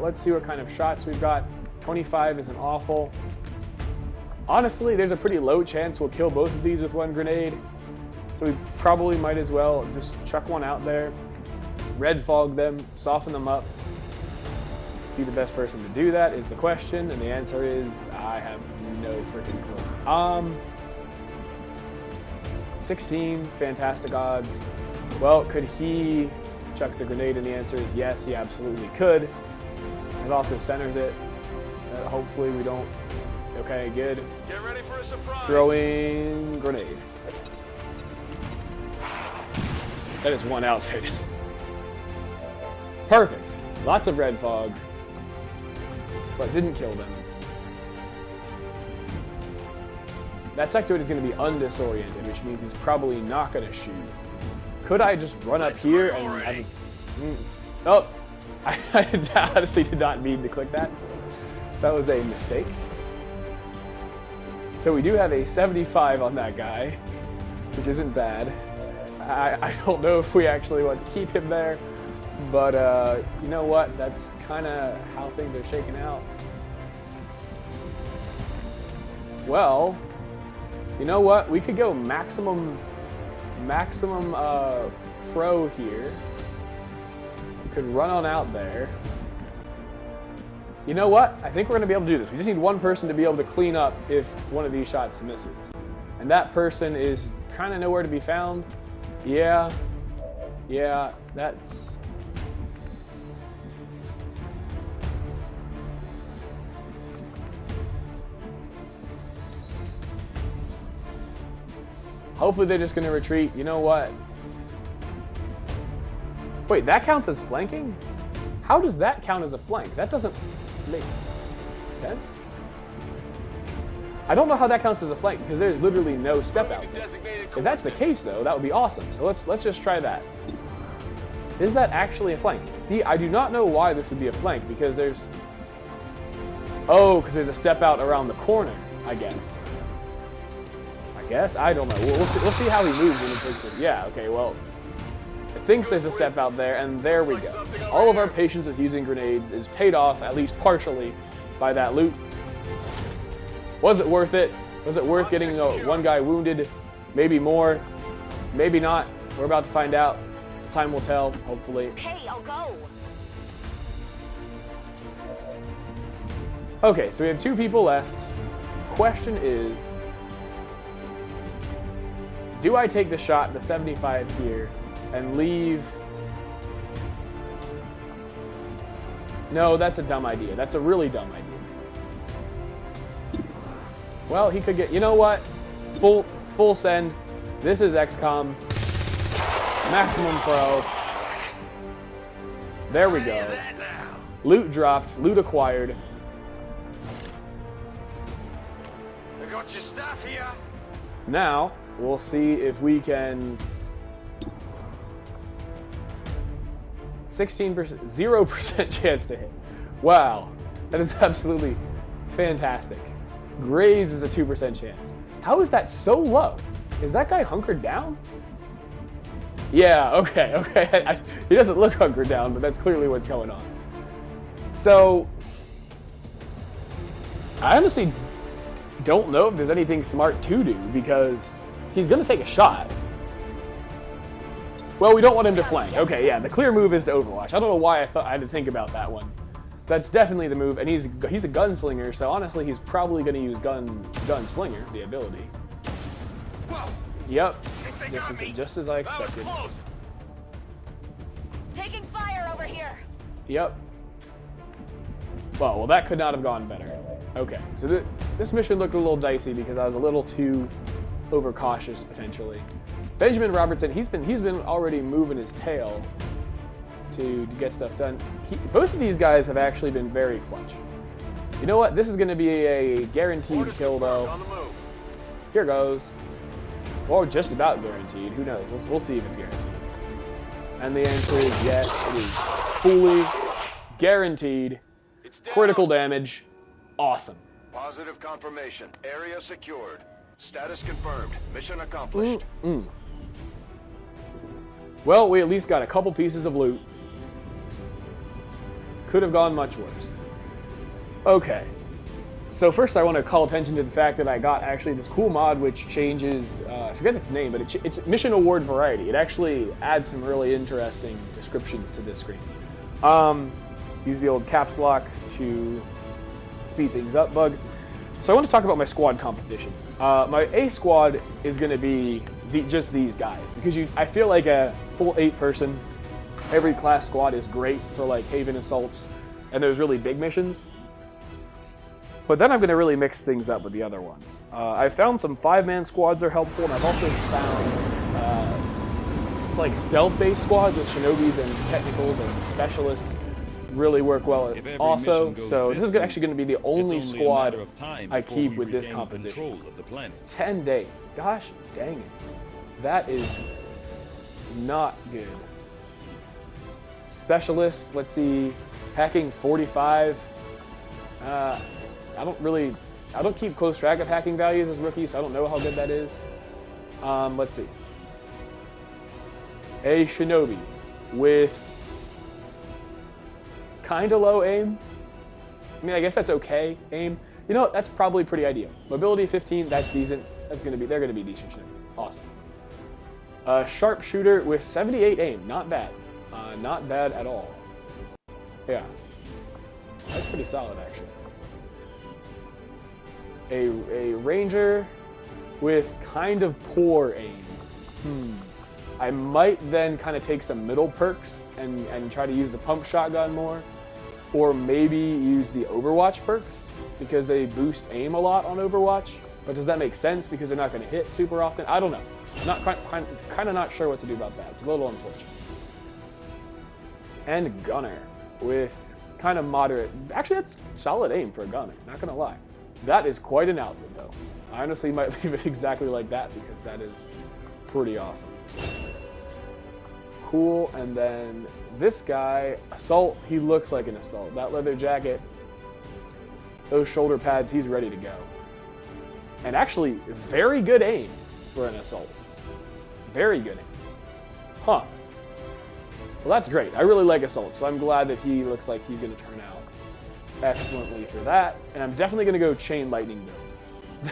Let's see what kind of shots we've got. 25 isn't awful. Honestly, there's a pretty low chance we'll kill both of these with 1 grenade. So we probably might as well just chuck one out there. Red fog them, soften them up. See, the best person to do that is the question, and the answer is, I have no freaking clue. 16, fantastic odds. Well, could he chuck the grenade? And the answer is yes, he absolutely could. It also centers it. Hopefully we don't. Okay, good. Get ready for a surprise. Throwing grenade. That is 1 outfit. Perfect. Lots of red fog, but didn't kill them. That sectoid is going to be undisoriented, which means he's probably not going to shoot. Could I just run up here and have a... Oh! I honestly did not mean to click that. That was a mistake. So we do have a 75 on that guy, which isn't bad. I don't know if we actually want to keep him there, but you know what? That's kind of how things are shaking out. Well, you know what? We could go maximum pro here. We could run on out there. You know what? I think we're going to be able to do this. We just need 1 person to be able to clean up if one of these shots misses. And that person is kind of nowhere to be found. Yeah, that's... Hopefully they're just going to retreat. You know what? Wait, that counts as flanking? How does that count as a flank? That doesn't make sense. I don't know how that counts as a flank because there's literally no step out there. If that's the case, though, that would be awesome. So let's just try that. Is that actually a flank? See, I do not know why this would be a flank because there's... Oh, because there's a step out around the corner, I guess. I don't know. We'll see how he moves when he takes it. Yeah, okay, well... It thinks there's a step out there, and there we go. All of our patience with using grenades is paid off, at least partially, by that loot. Was it worth it? Was it worth getting 1 guy wounded? Maybe more. Maybe not. We're about to find out. Time will tell, hopefully. Okay, I'll go. Okay, so we have 2 people left. Question is... Do I take the shot, the 75 here, and leave... No, that's a dumb idea. That's a really dumb idea. Well, he could get... You know what? Full send. This is XCOM. Maximum pro. There we go. Loot dropped. Loot acquired. I got your stuff here. Now, we'll see if we can... 16%, 0% chance to hit. Wow, that is absolutely fantastic. Graze is a 2% chance. How is that so low? Is that guy hunkered down? Yeah, okay. He doesn't look hunkered down, but that's clearly what's going on. So, I honestly don't know if there's anything smart to do because he's going to take a shot. Well, we don't want him to flank. Okay, yeah, the clear move is to Overwatch. I don't know why I thought I had to think about that one. That's definitely the move, and he's a gunslinger, so honestly, he's probably going to use gunslinger, the ability. Yep, just as I expected. Taking fire over here. Yep, Well, that could not have gone better. Okay, so this mission looked a little dicey because I was a little too overcautious potentially. Benjamin Robertson, he's been already moving his tail to get stuff done. Both of these guys have actually been very clutch. You know what? This is going to be a guaranteed kill, though. Here goes. Or just about guaranteed. Who knows? We'll see if it's guaranteed. And the answer is yes, it is fully guaranteed. Critical damage. Awesome. Positive confirmation. Area secured. Status confirmed. Mission accomplished. Well, we at least got a couple pieces of loot. Could have gone much worse. Okay. So first I want to call attention to the fact that I got actually this cool mod which changes, I forget its name, but it's mission award variety. It actually adds some really interesting descriptions to this screen. Use the old caps lock to speed things up bug. So I want to talk about my squad composition. My A squad is going to be just these guys because I feel like a full 8-person, every class squad is great for like Haven assaults and those really big missions. But then I'm going to really mix things up with the other ones. I've found some 5-man squads are helpful, and I've also found like stealth-based squads with shinobis and technicals and specialists really work well also. So this is actually going to be the only squad I keep with this composition. 10 days. Gosh dang it. That is not good. Specialists, let's see, hacking 45. I don't keep close track of hacking values as rookies, so I don't know how good that is. Let's see. A shinobi with kind of low aim. I mean, I guess that's okay aim. You know what? That's probably pretty ideal. Mobility 15, that's decent. They're gonna be decent shinobi. Awesome. A sharpshooter with 78 aim, not bad. Not bad at all. Yeah, that's pretty solid actually. A ranger with kind of poor aim. I might then kind of take some middle perks and try to use the pump shotgun more, or maybe use the Overwatch perks because they boost aim a lot on Overwatch. But does that make sense because they're not going to hit super often? I don't know. Not kind of not sure what to do about that. It's a little unfortunate. And gunner with kind of moderate. Actually, that's solid aim for a gunner. Not gonna lie. That is quite an outfit, though. I honestly might leave it exactly like that because that is pretty awesome. Cool, and then this guy, Assault, he looks like an Assault. That leather jacket, those shoulder pads, he's ready to go. And actually, very good aim for an Assault. Very good aim. Huh. Well, that's great. I really like Assault, so I'm glad that he looks like he's going to turn out excellently for that. And I'm definitely going to go Chain Lightning build.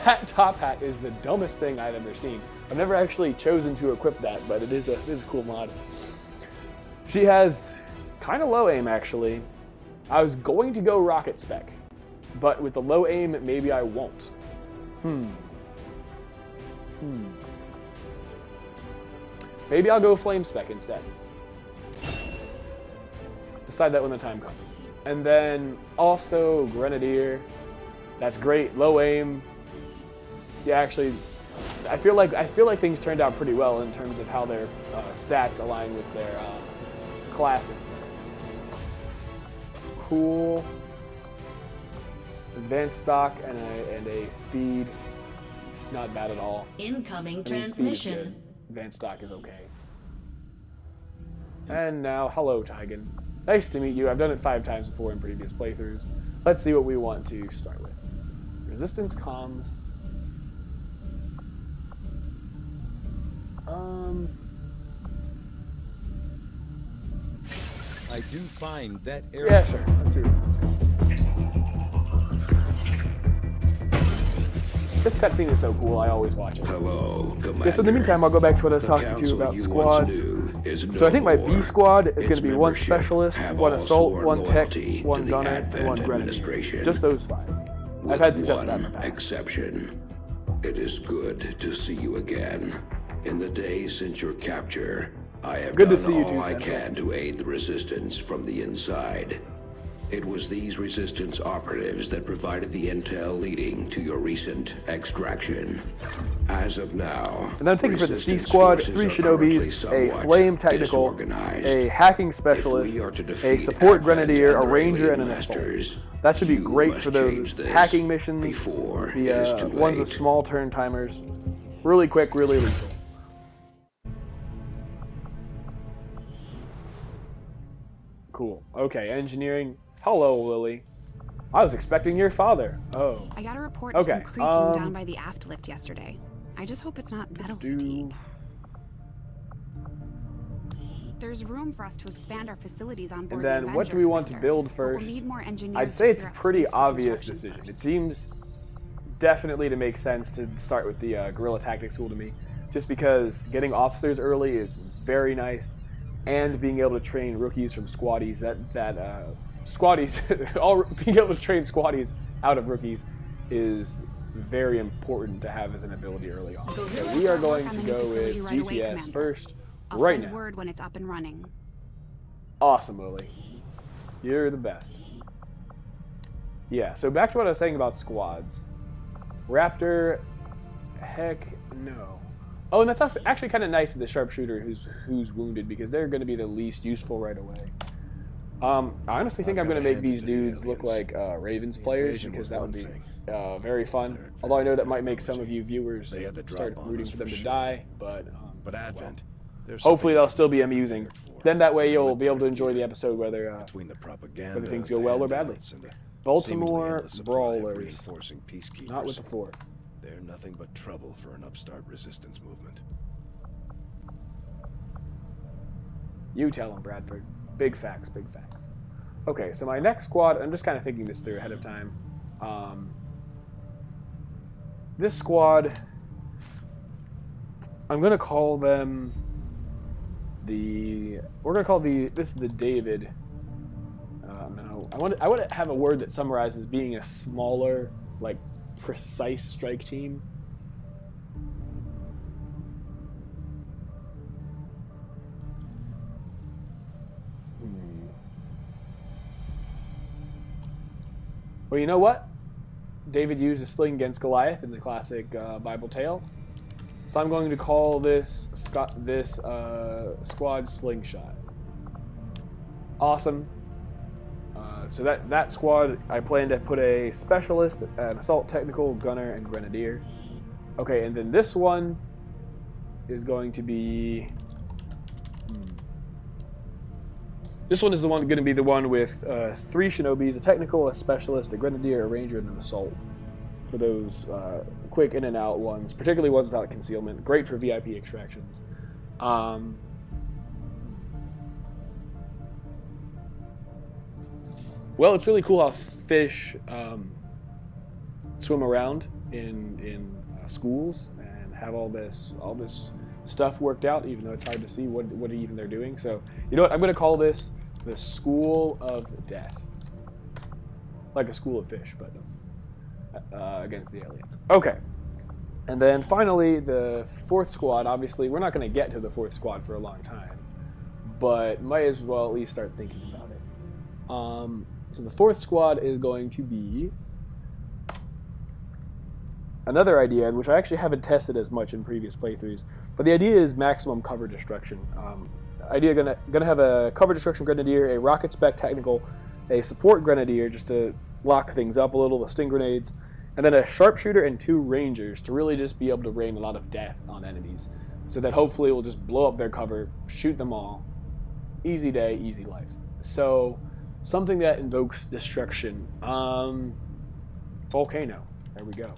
That top hat is the dumbest thing I've ever seen. I've never actually chosen to equip that, but it is a cool mod. She has kind of low aim, actually. I was going to go Rocket Spec, but with the low aim, maybe I won't. Maybe I'll go Flame Spec instead. Decide that when the time comes. And then also Grenadier. That's great. Low aim. Yeah, actually, I feel like things turned out pretty well in terms of how their stats align with their classes. Cool. Advanced stock and a speed. Not bad at all. Incoming transmission. Advanced stock is okay. And now, hello, Tigan. Nice to meet you. I've done it 5 times before in previous playthroughs. Let's see what we want to start with. Resistance comms. I do find that area. Yeah, sure. Let's see resistance comms. This cutscene is so cool. I always watch it. Hello, Commander. Yeah, so in the meantime, I'll go back to what I was talking to you about squads. So I think my B squad is going to be 1 specialist, 1 assault, 1 tech, 1 gunner, and 1 grenadier. Just those 5. I've had success with that in the past. Exception. It is good to see you again. In the days since your capture, I have done all I can to aid the resistance from the inside. It was these resistance operatives that provided the intel leading to your recent extraction. As of now, And then I'm thinking for the C resistance squad, forces 3 are Shinobis, currently a somewhat Flame Technical, disorganized. a Hacking If Specialist, we are to a defeat Support Advent Grenadier, a and the Ranger, and alien an Assault. masters, That should be you great must for those change this hacking missions, before it is the too ones with late. small turn timers. Really quick, really lethal. Cool. Okay, engineering. Hello, Lily. I was expecting your father. Oh. I got a report Okay, of some creaking down by the aft lift yesterday. I just hope it's not metal fatigue. There's room for us to expand our facilities on board And the then what Avenger, do we want to Commander, build but first? We'll need more engineers I'd to say it's a figure out pretty space for obvious construction decision. It first. seems definitely to make sense to start with the Guerrilla Tactics School to me, just because getting officers early is very nice, and being able to train rookies from squaddies, squaddies, all being able to train squaddies out of rookies is very important to have as an ability early on. So we are going to go with GTS first, I'll right send now. word when it's up and running. Awesome, Lily. You're the best. Yeah, so back to what I was saying about squads. Raptor, heck no. Oh, and that's actually kind of nice of the sharpshooter who's wounded, because they're going to be the least useful right away. I honestly think I'm going to make these dudes look like Ravens players, because that would be very fun. Although I know that might make some of you viewers start rooting for them to die, but Advent, hopefully they'll still be amusing. Then that way you'll be able to enjoy the episode whether things go well or badly. Baltimore Brawlers. Not with the 4. They're nothing but trouble for an upstart resistance movement. You tell them, Bradford. Big facts, big facts. Okay, so my next squad, I'm just kind of thinking this through ahead of time. This squad, I'm going to call them this is the David. No, I want to have a word that summarizes being a smaller, like, precise strike team. Well, you know what? David used a sling against Goliath in the classic Bible tale. So I'm going to call this squad Slingshot. Awesome. So that squad, I plan to put a Specialist, an Assault Technical, Gunner, and Grenadier. Okay, and then this one is going to be... This one is going to be the one with 3 Shinobis, a Technical, a Specialist, a Grenadier, a Ranger, and an Assault. For those quick in and out ones, particularly ones without concealment. Great for VIP extractions. Well, it's really cool how fish swim around in schools and have all this stuff worked out, even though it's hard to see what even they're doing. So, you know what? I'm going to call this the School of Death. Like a school of fish, but against the aliens. Okay. And then finally, the 4th squad. Obviously, we're not going to get to the 4th squad for a long time, but might as well at least start thinking about it. So the 4th squad is going to be another idea, which I actually haven't tested as much in previous playthroughs, but the idea is maximum cover destruction. Idea gonna have a cover destruction Grenadier, a rocket spec Technical, a support Grenadier just to lock things up a little, the sting grenades, and then a sharpshooter and 2 Rangers to really just be able to rain a lot of death on enemies, so that hopefully we'll just blow up their cover, shoot them all. Easy day, easy life. So something that invokes destruction. Volcano. There we go.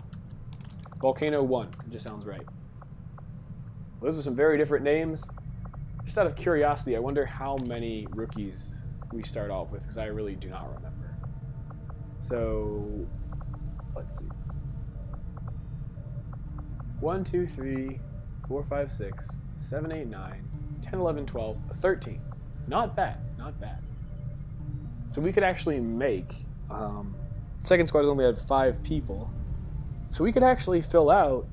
Volcano 1. It just sounds right. Well, those are some very different names. Just out of curiosity, I wonder how many rookies we start off with, because I really do not remember. So, let's see. 1, 2, 3, 4, 5, 6, 7, 8, 9, 10, 11, 12, 13. Not bad, not bad. So we could actually make, second squad only had 5 people. So we could actually fill out,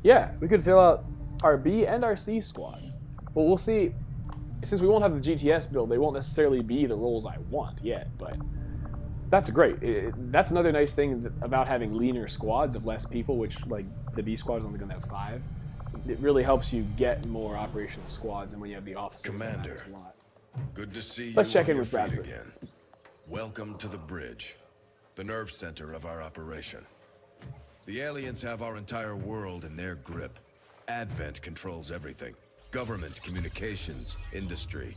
we could fill out our B and our C squad. Well, we'll see. since we won't have the GTS build, they won't necessarily be the roles I want yet, but that's great. That's another nice thing about having leaner squads of less people, which, like, the B squad is only going to have 5. It really helps you get more operational squads, and when you have the officers, Commander, that matters a lot. good to see you. Let's check on in your with feet Bradford. again. Welcome to the bridge, the nerve center of our operation. The aliens have our entire world in their grip. Advent controls everything. Government, communications, industry,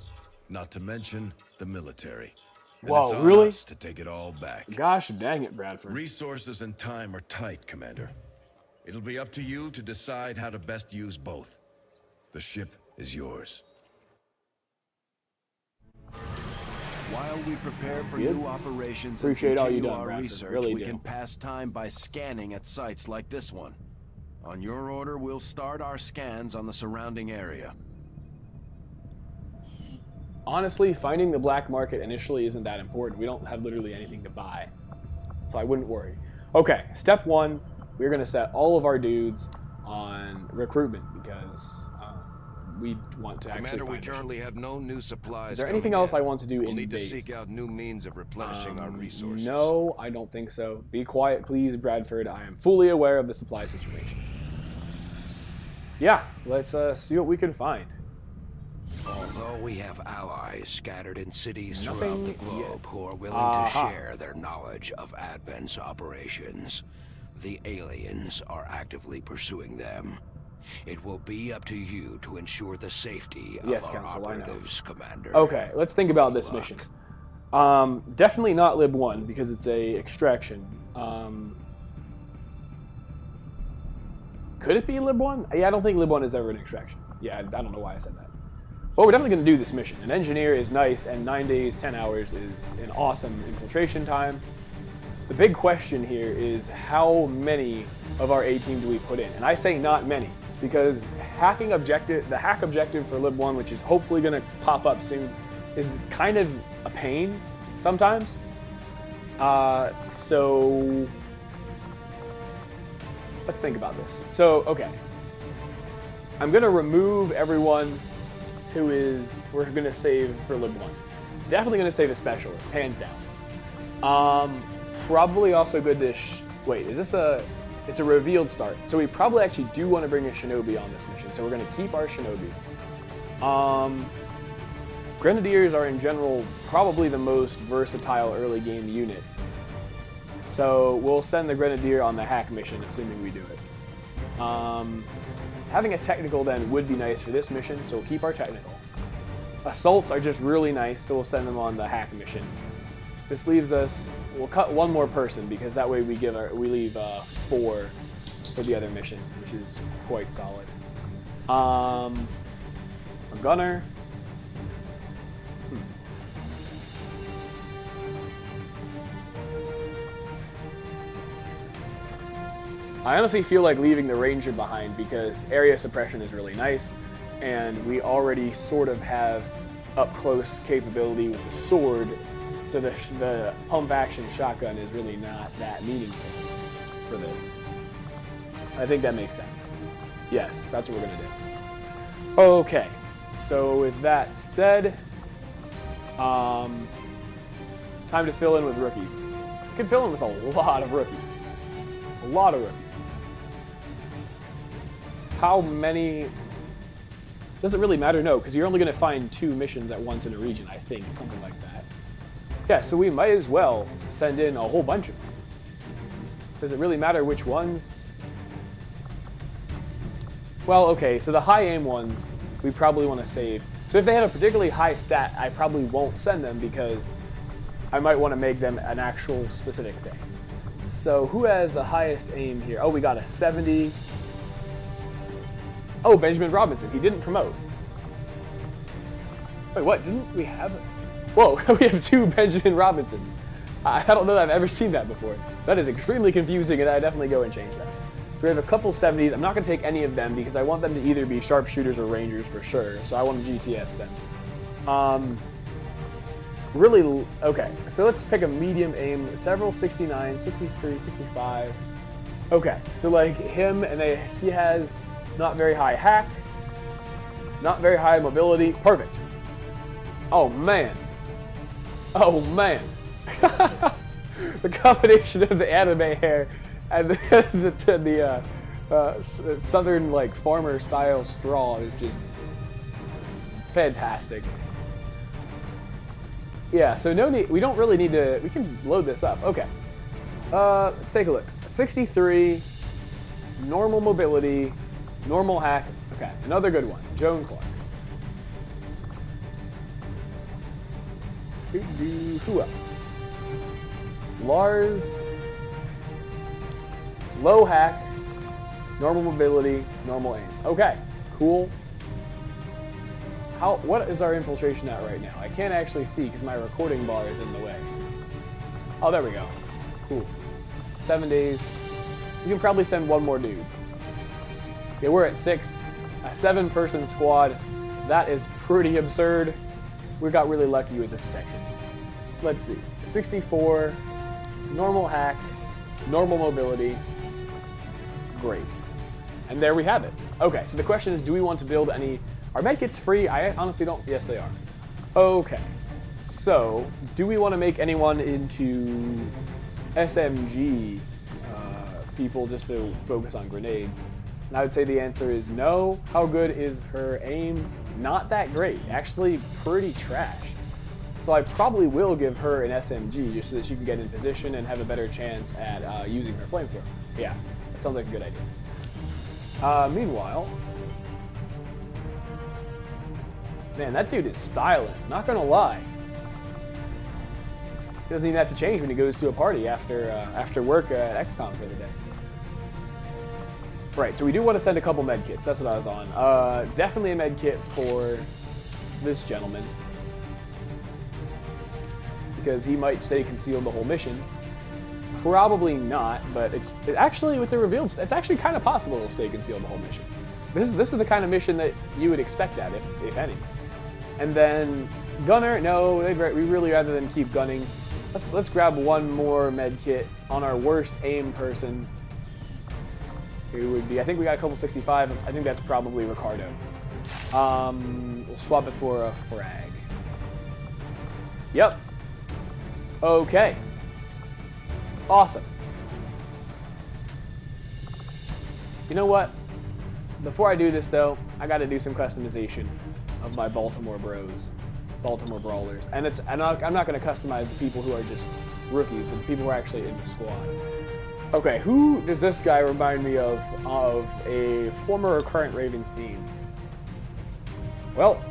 not to mention the military. And Whoa, it's on really? us to take it all back. Gosh dang it, Bradford. Resources and time are tight, Commander. It'll be up to you to decide how to best use both. The ship is yours. While we prepare for Good. new operations Appreciate and all you continue done, our Bradford. research, Really we do. can pass time by scanning at sites like this one. On your order, we'll start our scans on the surrounding area. Honestly, finding the black market initially isn't that important. We don't have literally anything to buy, so I wouldn't worry. Okay, step 1, we're going to set all of our dudes on recruitment because we want to actually Commander, we find currently missions. have no new supplies. Is there anything else I want to do We'll in need base? to seek out new means of replenishing our resources. No, I don't think so. Be quiet, please, Bradford. I am fully aware of the supply situation. Yeah, let's see what we can find. Although we have allies scattered in cities Nothing throughout the globe yet. who are willing Aha. to share their knowledge of Advent's operations, the aliens are actively pursuing them. It will be up to you to ensure the safety of Yes, our Council, I know. operatives, Commander. Okay, let's think about this Good luck. mission. Definitely not Lib 1 because it's a extraction. Could it be Lib 1? Yeah, I don't think Lib 1 is ever an extraction. Yeah, I don't know why I said that. But we're definitely going to do this mission. An engineer is nice, and 9 days, 10 hours is an awesome infiltration time. The big question here is how many of our A team do we put in? And I say not many, because the hack objective for Lib 1, which is hopefully going to pop up soon, is kind of a pain sometimes. So let's think about this. So, okay. I'm going to remove everyone who we're going to save for Lib 1. Definitely going to save a specialist, hands down. Probably also good to, wait, is this it's a revealed start. So we probably actually do want to bring a Shinobi on this mission. So we're going to keep our Shinobi. Grenadiers are in general probably the most versatile early game unit. So we'll send the Grenadier on the hack mission, assuming we do it. Having a technical then would be nice for this mission, so we'll keep our technical. Assaults are just really nice, so we'll send them on the hack mission. This leaves us, we'll cut 1 more person because that way we leave 4 for the other mission, which is quite solid. A gunner. I honestly feel like leaving the Ranger behind because area suppression is really nice, and we already sort of have up-close capability with the sword, so the pump-action shotgun is really not that meaningful for this. I think that makes sense. Yes, that's what we're going to do. Okay, so with that said, time to fill in with rookies. You can fill in with a lot of rookies. A lot of rookies. How many? Doesn't really matter, no, because you're only going to find 2 missions at once in a region, I think, something like that. Yeah, so we might as well send in a whole bunch of them. Does it really matter which ones? Well, okay, so the high aim ones, we probably want to save. So if they have a particularly high stat, I probably won't send them because I might want to make them an actual specific thing. So who has the highest aim here? Oh, we got a 70. Oh, Benjamin Robinson. He didn't promote. Wait, what? Didn't we have? Whoa, we have 2 Benjamin Robinsons. I don't know that I've ever seen that before. That is extremely confusing, and I definitely go and change that. So we have a couple 70s. I'm not going to take any of them because I want them to either be sharpshooters or rangers for sure. So I want to GTS them. Really, okay. So let's pick a medium aim. Several 69, 63, 65. Okay, so like him, and he has not very high hack, not very high mobility. Perfect. Oh man. Oh man. The combination of the anime hair and the southern like farmer style straw is just fantastic. Yeah, so no need, we don't really need to, we can load this up. Okay. Let's take a look. 63, normal mobility, normal hack. Okay, another good one. Joan Clark. Who else? Lars. Low hack, normal mobility, normal aim. Okay, cool. What is our infiltration at right now? I can't actually see because my recording bar is in the way. Oh, there we go. Cool. 7 days. You can probably send one more dude. Okay, we're at 6. A 7-person squad. That is pretty absurd. We got really lucky with this detection. Let's see. 64. Normal hack. Normal mobility. Great. And there we have it. Okay, so the question is, do we want to build any... Are medkits free? I honestly don't... Yes, they are. Okay. So, do we want to make anyone into SMG people just to focus on grenades? And I would say the answer is no. How good is her aim? Not that great. Actually, pretty trash. So I probably will give her an SMG just so that she can get in position and have a better chance at using her flamethrower. Yeah, that sounds like a good idea. Meanwhile... Man, that dude is styling, not gonna lie. He doesn't even have to change when he goes to a party after work at XCOM for the day. Right, so we do want to send a couple medkits. That's what I was on. Definitely a medkit for this gentleman, because he might stay concealed the whole mission. Probably not, but it's actually with the revealed. It's actually kind of possible to stay concealed the whole mission. This is the kind of mission that you would expect that, if any. And then gunner, no, we really rather than keep gunning. Let's grab one more med kit on our worst aim person. Who would be? I think we got a couple 65. I think that's probably Ricardo. We'll swap it for a frag. Yep. Okay. Awesome. You know what? Before I do this though, I got to do some customization of my Baltimore bros, Baltimore brawlers, and I'm not going to customize the people who are just rookies, but the people who are actually in the squad. Okay, who does this guy remind me of a former or current Ravens team? Well,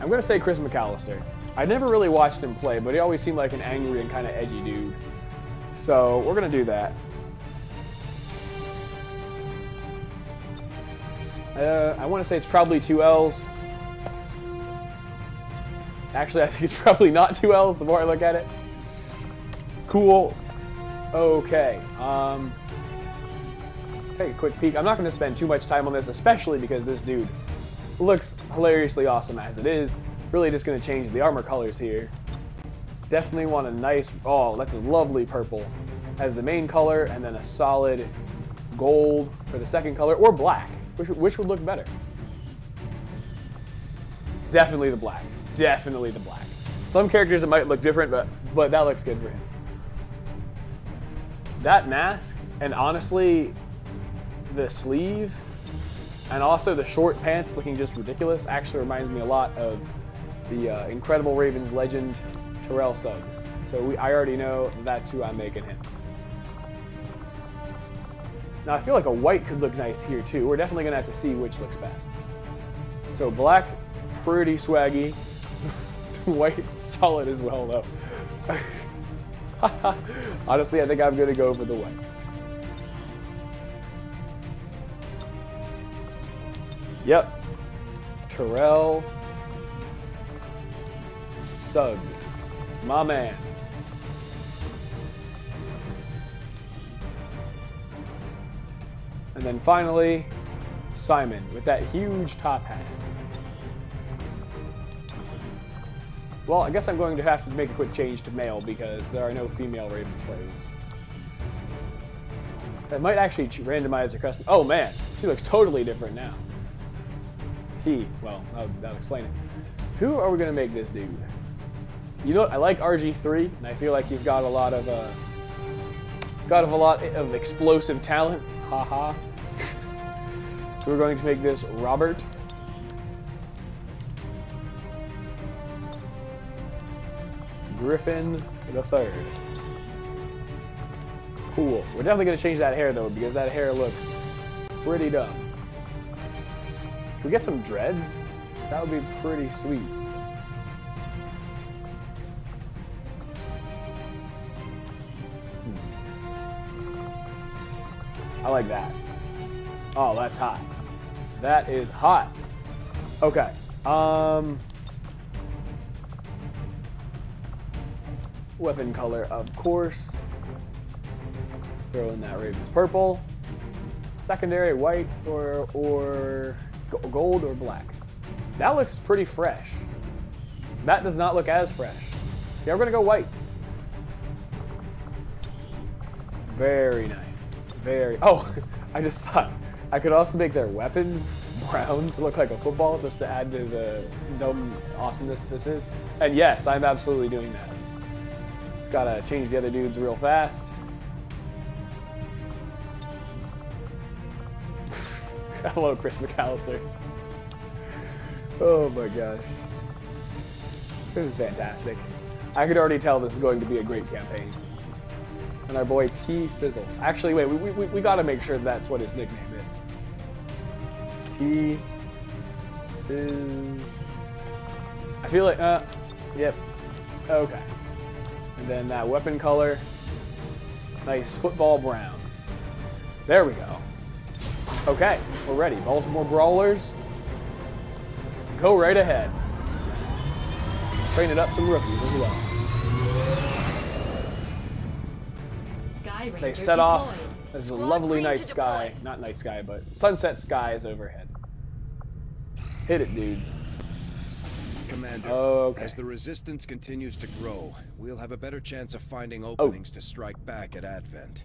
I'm going to say Chris McAllister. I never really watched him play, but he always seemed like an angry and kind of edgy dude. So we're going to do that. I want to say it's probably 2 L's. Actually, I think it's probably not 2 L's the more I look at it. Cool. Okay. Let's take a quick peek. I'm not going to spend too much time on this, especially because this dude looks hilariously awesome as it is. Really just going to change the armor colors here. Definitely want a nice, oh, that's a lovely purple as the main color, and then a solid gold for the second color, or black. Which would look better? Definitely the black. Definitely the black. Some characters it might look different, but that looks good for him. That mask, and honestly, the sleeve, and also the short pants looking just ridiculous, actually reminds me a lot of the Incredible Ravens legend, Terrell Suggs. So I already know that's who I'm making him. Now I feel like a white could look nice here too. We're definitely gonna have to see which looks best. So black, pretty swaggy. White, solid as well though. Honestly, I think I'm gonna go for the white. Yep. Terrell Suggs. My man. And then finally, Simon with that huge top hat. Well, I guess I'm going to have to make a quick change to male because there are no female Ravens players. That might actually randomize the custom. Oh man, she looks totally different now. Well, that'll explain it. Who are we going to make this dude? You know what? I like RG3, and I feel like he's got a lot of explosive talent. Haha. So we're going to make this Robert. Griffin the Third. Cool. We're definitely going to change that hair though, because that hair looks pretty dumb. Can we get some dreads? That would be pretty sweet. I like that. Oh, that's hot. That is hot. Okay. Weapon color, of course. Throw in that Raven's purple. Secondary, white or gold or black. That looks pretty fresh. That does not look as fresh. Yeah, we're gonna go white. Very nice. Very. Oh, I just thought I could also make their weapons brown to look like a football, just to add to the dumb awesomeness this is. And yes, I'm absolutely doing that. Just gotta change the other dudes real fast. Hello, Chris McAllister. Oh my gosh. This is fantastic. I could already tell this is going to be a great campaign. And our boy T Sizzle. Actually, wait, we gotta make sure that's what his nickname is. T Sizz. I feel like, yep. Okay. And then that weapon color. Nice football brown. There we go. Okay, we're ready. Baltimore Brawlers. Go right ahead. Training up some rookies as well. They set off as a lovely night sky. Not night sky, but sunset skies overhead. Hit it, dudes. Commander, okay. As the resistance continues to grow, we'll have a better chance of finding openings to strike back at Advent.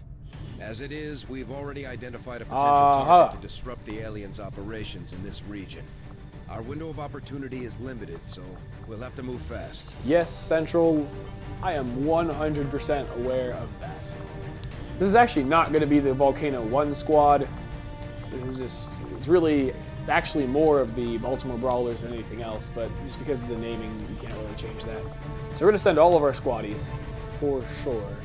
As it is, we've already identified a potential target to disrupt the aliens' operations in this region. Our window of opportunity is limited, so we'll have to move fast. Yes, Central. I am 100% aware of that. This is actually not going to be the Volcano 1 squad. It's really actually more of the Baltimore Brawlers than anything else, but just because of the naming, you can't really change that. So we're going to send all of our squaddies, for sure.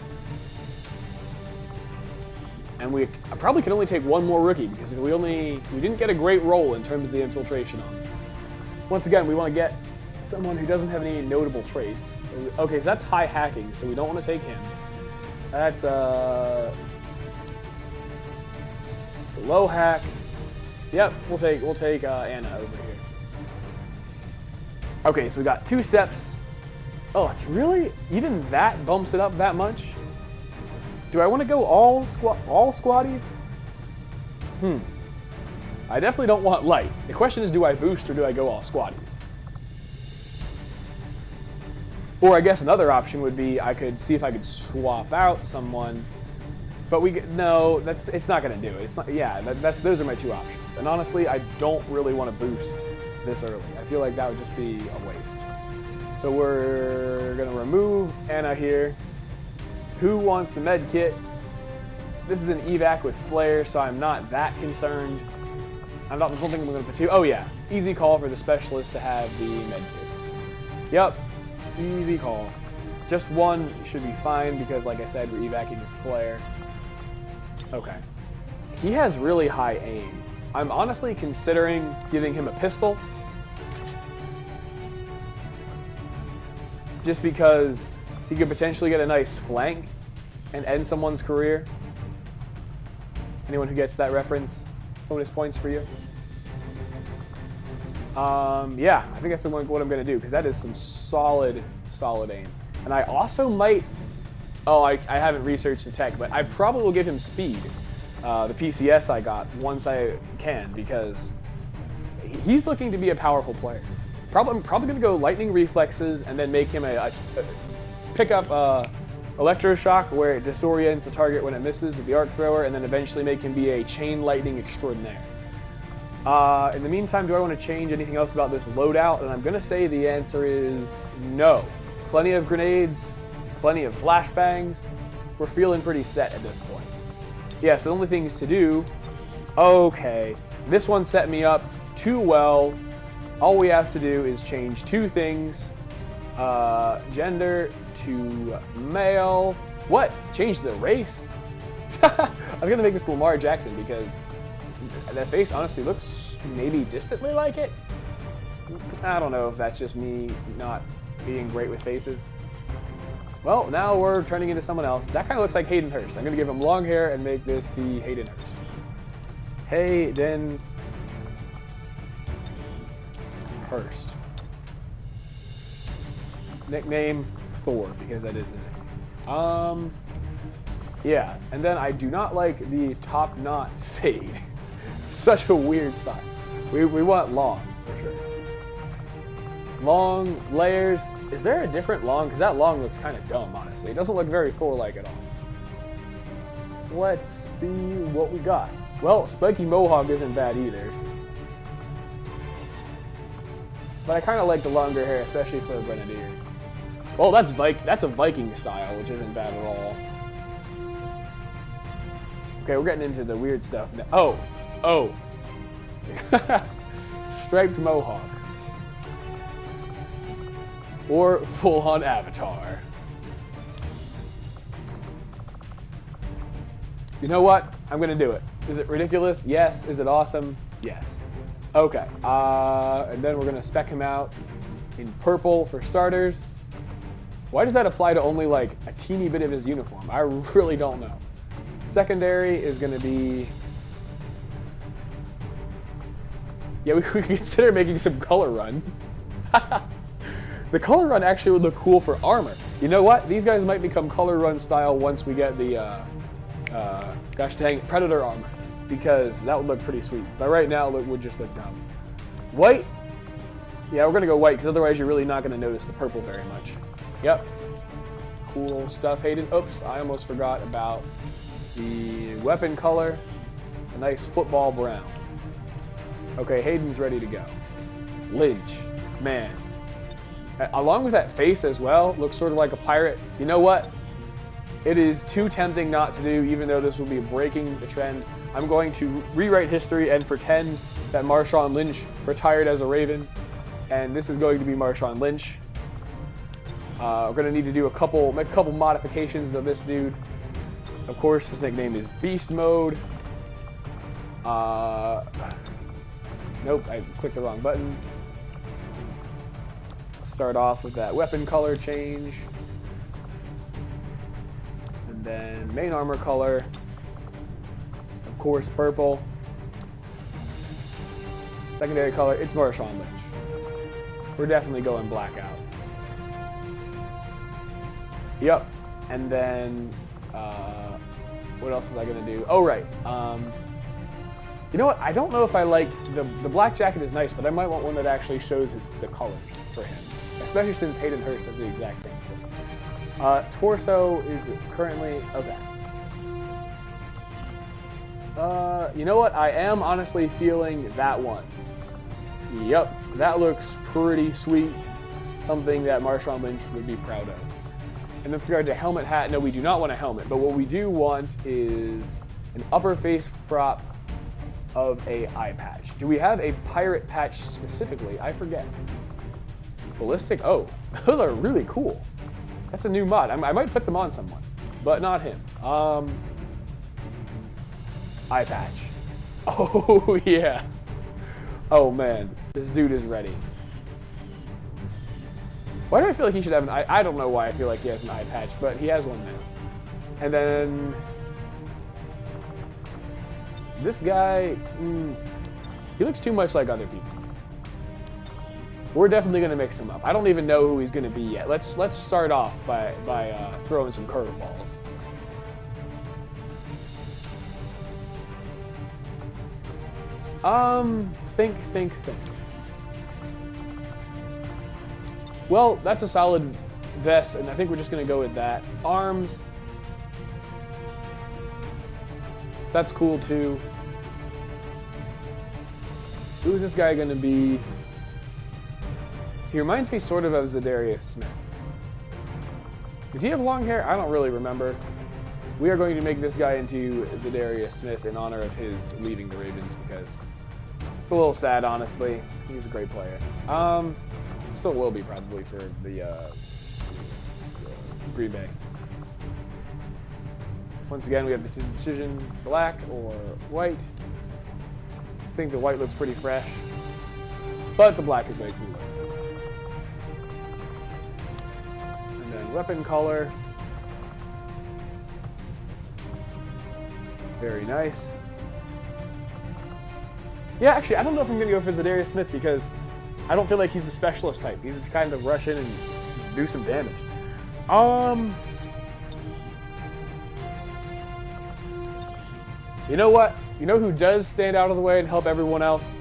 And I probably can only take one more rookie, because we didn't get a great roll in terms of the infiltration on this. Once again, we want to get someone who doesn't have any notable traits. Okay, so that's high hacking, so we don't want to take him. That's low hack. Yep, we'll take Anna over here. Okay, so we got 2 steps. Oh, it's really even that bumps it up that much. Do I want to go all squaddies? I definitely don't want light. The question is, do I boost or do I go all squaddies? Or I guess another option would be I could see if I could swap out someone, but no, it's not going to do it. It's not. Yeah, those are my 2 options. And honestly, I don't really want to boost this early. I feel like that would just be a waste. So we're going to remove Anna here. Who wants the med kit? This is an evac with flare, so I'm not that concerned. I don't think I'm going to put 2. Oh yeah, easy call for the specialist to have the med kit. Yep. Easy call. Just 1 should be fine because, like I said, we're evacing with flare. Okay. He has really high aim. I'm honestly considering giving him a pistol. Just because he could potentially get a nice flank and end someone's career. Anyone who gets that reference, bonus points for you. Yeah, I think that's what I'm going to do, because that is some solid aim. And I also might, I haven't researched the tech, but I probably will give him speed, the PCS I got, once I can, because he's looking to be a powerful player. I'm probably going to go lightning reflexes and then make him pick up electroshock, where it disorients the target when it misses with the arc thrower, and then eventually make him be a chain lightning extraordinaire. In the meantime, do I want to change anything else about this loadout? And I'm going to say the answer is no. plenty of grenades, plenty of flashbangs. We're feeling pretty set at this point. Yeah, so the only things to do, okay, this one set me up too well. All we have to do is change 2 things, gender to male. What? Change the race? I was gonna make this Lamar Jackson because that face honestly looks maybe distantly like it. I don't know if that's just me not being great with faces. Well, now we're turning into someone else. That kind of looks like Hayden Hurst. I'm gonna give him long hair and make this be Hayden Hurst. Hayden Hurst. Nickname Thor, because that is a name. Yeah, and then I do not like the top knot fade. Such a weird style. We want long, for sure. Long layers. Is there a different long? Because that long looks kind of dumb, honestly. It doesn't look very Thor-like at all. Let's see what we got. Well, spiky mohawk isn't bad either. But I kind of like the longer hair, especially for a grenadier. Well, that's a Viking style, which isn't bad at all. Okay, we're getting into the weird stuff now. Oh. Striped mohawk. Or full-on avatar. You know what? I'm gonna do it. Is it ridiculous? Yes. Is it awesome? Yes. Okay. And then we're gonna spec him out in purple for starters. Why does that apply to only like a teeny bit of his uniform? I really don't know. Secondary is gonna be... Yeah, we could consider making some color run. The color run actually would look cool for armor. You know what? These guys might become color run style once we get the, gosh dang it, Predator armor. Because that would look pretty sweet. But right now, it would just look dumb. White? Yeah, we're gonna go white, because otherwise you're really not gonna notice the purple very much. Yep. Cool stuff, Hayden. Oops, I almost forgot about the weapon color. A nice football brown. Okay, Hayden's ready to go. Lynch. Man. Along with that face as well, looks sort of like a pirate. You know what? It is too tempting not to do, even though this will be breaking the trend. I'm going to rewrite history and pretend that Marshawn Lynch retired as a Raven. And this is going to be Marshawn Lynch. We're going to need to do make a couple modifications of this dude. Of course, his nickname is Beast Mode. Nope, I clicked the wrong button. Start off with that weapon color change. And then main armor color. Of course, purple. Secondary color, it's Marshawn Lynch. We're definitely going blackout. Yep. And then, what else was I gonna do? Oh, right. You know what? I don't know if I like the black jacket is nice, but I might want one that actually shows the colors for him, especially since Hayden Hurst does the exact same thing. Torso is currently okay. You know what? I am honestly feeling that one. Yep, that looks pretty sweet. Something that Marshawn Lynch would be proud of. And with regard to helmet hat, no, we do not want a helmet, but what we do want is an upper face prop of a eye patch. Do we have a pirate patch specifically? I forget. Ballistic? Oh, those are really cool. That's a new mod. I might put them on someone, but not him. Eye patch. Oh, yeah. Oh, man. This dude is ready. Why do I feel like he should have an eye? I don't know why I feel like he has an eye patch, but he has one now. And then this guy, he looks too much like other people. We're definitely going to mix him up. I don't even know who he's going to be yet. Let's start off by throwing some curveballs. Think. Well, that's a solid vest, and I think we're just going to go with that. Arms. That's cool, too. Who's this guy going to be? He reminds me sort of Zadarius Smith. Does he have long hair? I don't really remember. We are going to make this guy into Zadarius Smith in honor of his leaving the Ravens because it's a little sad, honestly. He's a great player. Still will be probably for the Green Bay. Once again, we have the decision: black or white. I think the white looks pretty fresh, but the black is way cooler. And then weapon color. Very nice. Yeah, actually, I don't know if I'm going to go for Zadarius Smith because I don't feel like he's a specialist type. He's the kind of rush in and do some damage. You know what? You know who does stand out of the way and help everyone else?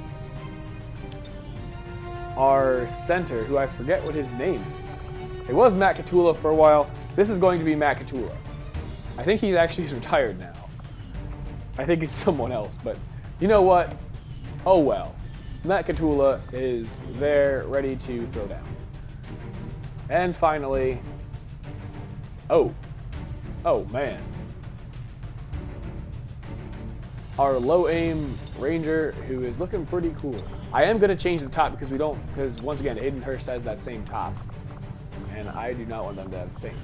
Our center, who I forget what his name is. It was Matt Catula for a while. This is going to be Matt Catula. I think he's actually retired now. I think it's someone else, but you know what? Oh well. Matt Catula is there, ready to throw down. And finally, oh man. Our low aim ranger, who is looking pretty cool. I am going to change the top because once again, Aiden Hurst has that same top. And I do not want them to have the same.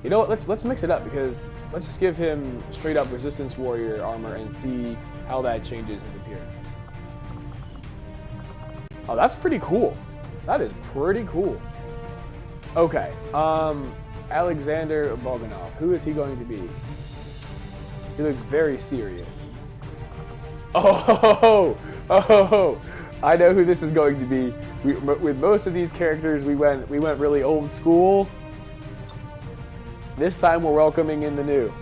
You know what, let's mix it up because let's just give him straight up resistance warrior armor and see how that changes his appearance. Oh, that's pretty cool. That is pretty cool. Okay, Alexander Boganov. Who is he going to be? He looks very serious. Oh, I know who this is going to be. With most of these characters, we went really old school. This time we're welcoming in the new.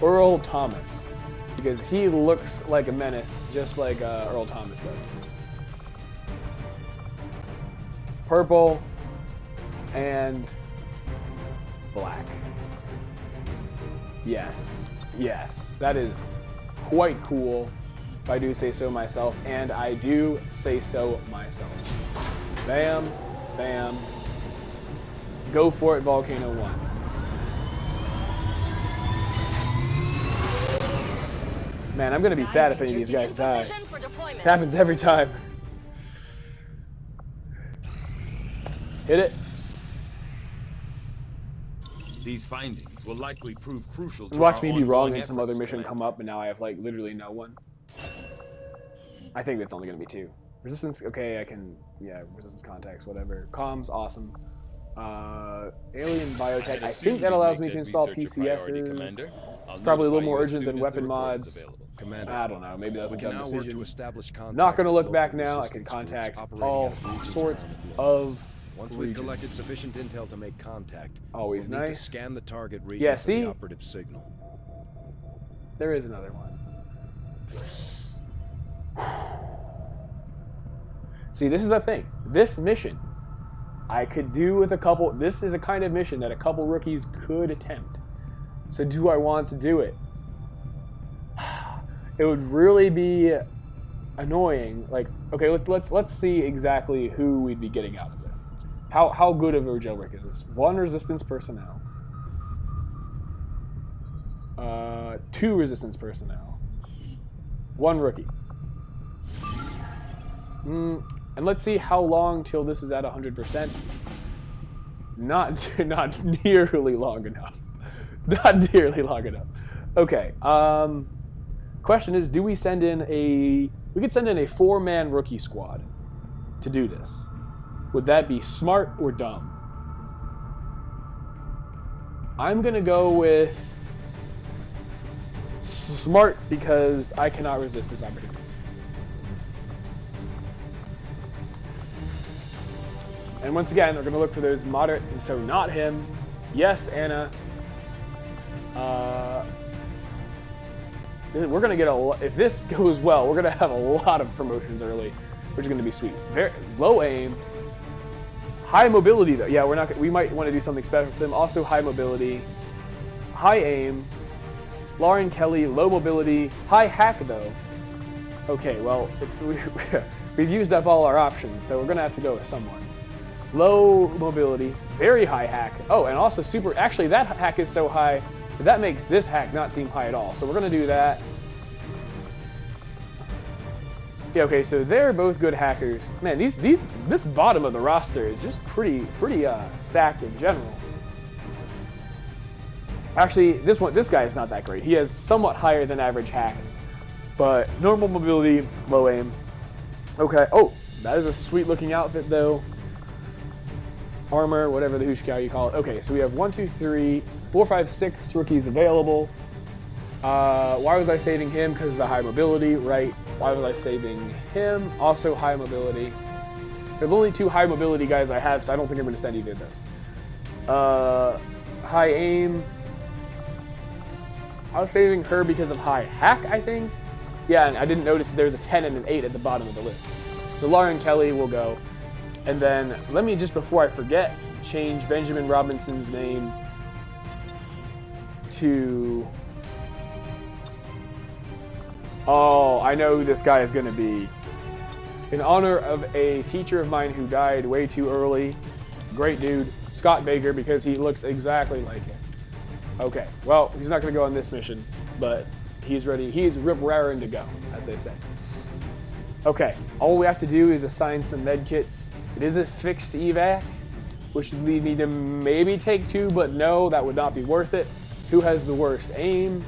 Earl Thomas. Because he looks like a menace, just like Earl Thomas does. Purple and black. Yes, that is quite cool, if I do say so myself, and I do say so myself. Bam, bam. Go for it, Volcano 1. Man, I'm gonna be sad if any of these guys die. It happens every time. Hit it. These findings will likely prove crucial to Watch our me be wrong ongoing and some other efforts, mission Commander. come up, and now I have like literally no one. I think that's only gonna be 2. Resistance, okay, I can, yeah, resistance contacts, whatever. Comms, awesome. Alien biotech, I think that allows me to install PCSs. It's probably a little more urgent than weapon mods. Commander, I don't know, maybe that's a we can dumb now work decision. to establish contact Not gonna with look back local now, I can resistance contact groups operating all at regions sorts around the globe. of Once we've regions. collected sufficient intel to make contact, Always we'll need to nice. scan the target region Yeah, for see? the operative signal. There is another one. See, this is the thing. This mission, I could do with a couple. This is a kind of mission that a couple rookies could attempt. So do I want to do it? It would really be annoying. Like, okay, let's see exactly who we'd be getting out of this. How good of a jailbreak is this? 1 resistance personnel. 2 resistance personnel. 1 rookie. And let's see how long till this is at 100%. Not nearly long enough. Not nearly long enough. Okay. Question is, do we send in a... We could send in a 4-man rookie squad to do this. Would that be smart or dumb? I'm going to go with smart because I cannot resist this opportunity. And once again, we're going to look for those moderate, and so not him. Yes, Anna. We're going to get if this goes well, we're going to have a lot of promotions early, which is going to be sweet. Very low aim, high mobility though. Yeah, we might want to do something special for them. Also high mobility, high aim, Lauren Kelly, low mobility, high hack though. Okay, well, we've used up all our options, so we're going to have to go with someone. Low mobility, very high hack. Oh, and also super, actually that hack is so high, that makes this hack not seem high at all. So we're gonna do that. Yeah, okay, so they're both good hackers. Man, this bottom of the roster is just pretty stacked in general. Actually, this guy is not that great. He has somewhat higher than average hack, but normal mobility, low aim. Okay, oh, that is a sweet looking outfit though. Armor, whatever the hoosh cow you call it. Okay, so we have 1, 2, 3, 4, 5, 6 rookies available. Why was I saving him? Because of the high mobility, right? Why was I saving him? Also high mobility. There are only 2 high mobility guys I have, so I don't think I'm going to send either of those. High aim. I was saving her because of high hack, I think. Yeah, and I didn't notice that there's a 10 and an 8 at the bottom of the list. So Lauren Kelly will go. And then, let me just, before I forget, change Benjamin Robinson's name to... Oh, I know who this guy is going to be. In honor of a teacher of mine who died way too early. Great dude. Scott Baker, because he looks exactly like him. Okay, well, he's not going to go on this mission, but he's ready. He's rip-raring to go, as they say. Okay, all we have to do is assign some med kits. It is a fixed evac, which would lead me to maybe take 2, but no, that would not be worth it. Who has the worst aim?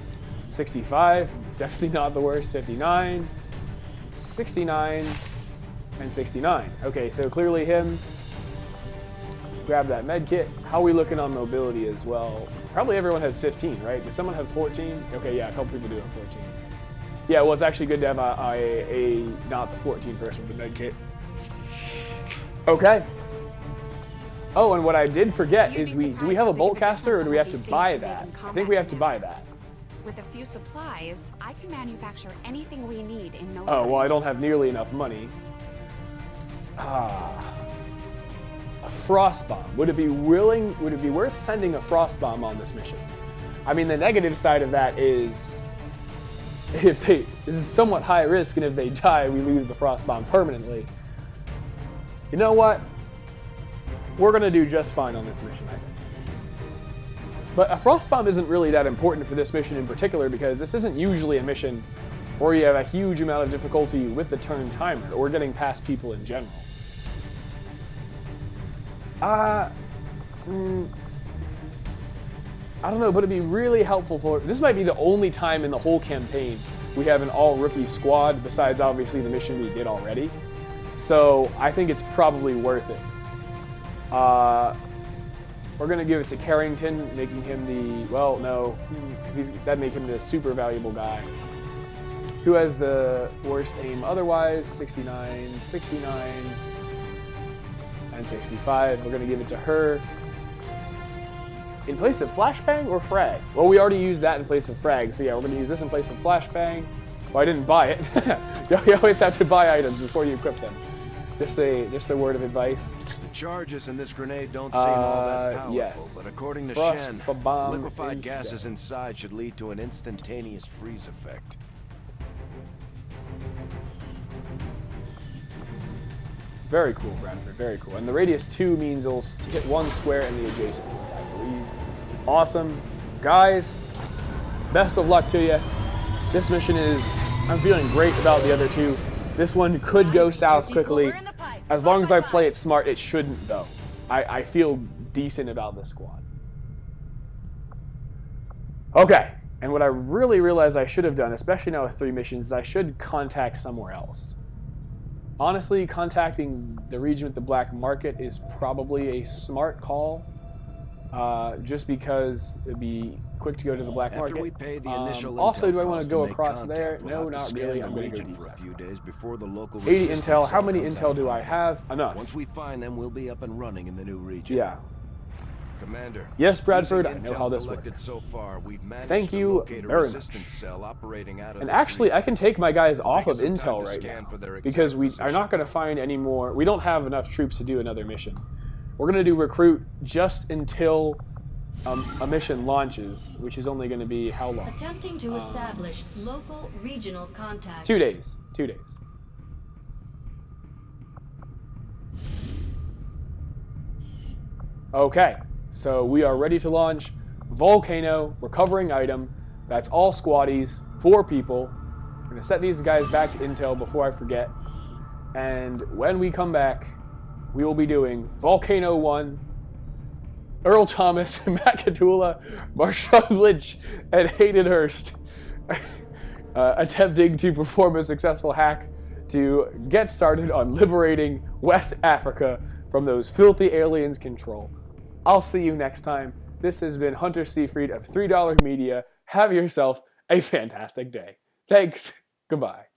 65, definitely not the worst. 59, 69, and 69. Okay, so clearly him. Grab that med kit. How are we looking on mobility as well? Probably everyone has 15, right? Does someone have 14? Okay, yeah, a couple people do have 14. Yeah, well, it's actually good to have a not the 14 person with the med kit. Okay. Oh, and what I did forget is do we have a bolt caster, or do we have to buy that? I think we have to buy that. With a few supplies, I can manufacture anything we need in no time. Oh, well, I don't have nearly enough money. A frost bomb. Would it be worth sending a frost bomb on this mission? I mean, the negative side of that is this is somewhat high risk, and if they die, we lose the frost bomb permanently. You know what? We're gonna do just fine on this mission, I think. But a frost bomb isn't really that important for this mission in particular, because this isn't usually a mission where you have a huge amount of difficulty with the turn timer or getting past people in general. I don't know, but it'd be really helpful for... This might be the only time in the whole campaign we have an all-rookie squad, besides obviously the mission we did already. So I think it's probably worth it. We're going to give it to Carrington, making him the... Well, no, because that'd make him the super valuable guy. Who has the worst aim otherwise? 69, 69, and 65. We're going to give it to her. In place of flashbang or frag? Well, we already used that in place of frag, so yeah, we're going to use this in place of flashbang. Well, I didn't buy it. You always have to buy items before you equip them. Just a word of advice. The charges in this grenade don't seem all that powerful, yes. but according to Frost Shen, bomb liquefied instead. gases inside should lead to an instantaneous freeze effect. Very cool, Bradford, very cool. And the radius 2 means it'll hit one square in the adjacent ones, I believe. Awesome. Guys, best of luck to you. This mission I'm feeling great about the other 2. This one could go south quickly. As long as I play it smart, it shouldn't, though. I feel decent about this squad. Okay, and what I really realized I should have done, especially now with 3 missions, is I should contact somewhere else. Honestly, contacting the region with the black market is probably a smart call, just because it'd be quick to go to the black market. After we pay the initial also, do I want cost to go make across contact, there? we'll No, have to not scan really. the I'm going to go region east. for a few days before the local 80 resistance intel. How cell many comes intel do I online. have? Enough. Once we find them, we'll be up and running in the new region. Yeah. Commander. Yes, Bradford, I using know how this collected works. So far, we've managed Thank to you locate a very much. resistance cell operating out of And this actually, I region. can take my guys off Take of us some time intel to right scan now, for their because exact we are position. not going to find any more. We don't have enough troops to do another mission. We're going to do recruit just until a mission launches, which is only going to be how long? Attempting to establish local regional contact. 2 days. 2 days. Okay, so we are ready to launch Volcano, recovering item. That's all squaddies, 4 people. I'm going to set these guys back to intel before I forget. And when we come back, we will be doing Volcano 1, Earl Thomas, Macadula, Marshawn Lynch, and Hayden Hurst attempting to perform a successful hack to get started on liberating West Africa from those filthy aliens' control. I'll see you next time. This has been Hunter Seafried of $3 Media. Have yourself a fantastic day. Thanks. Goodbye.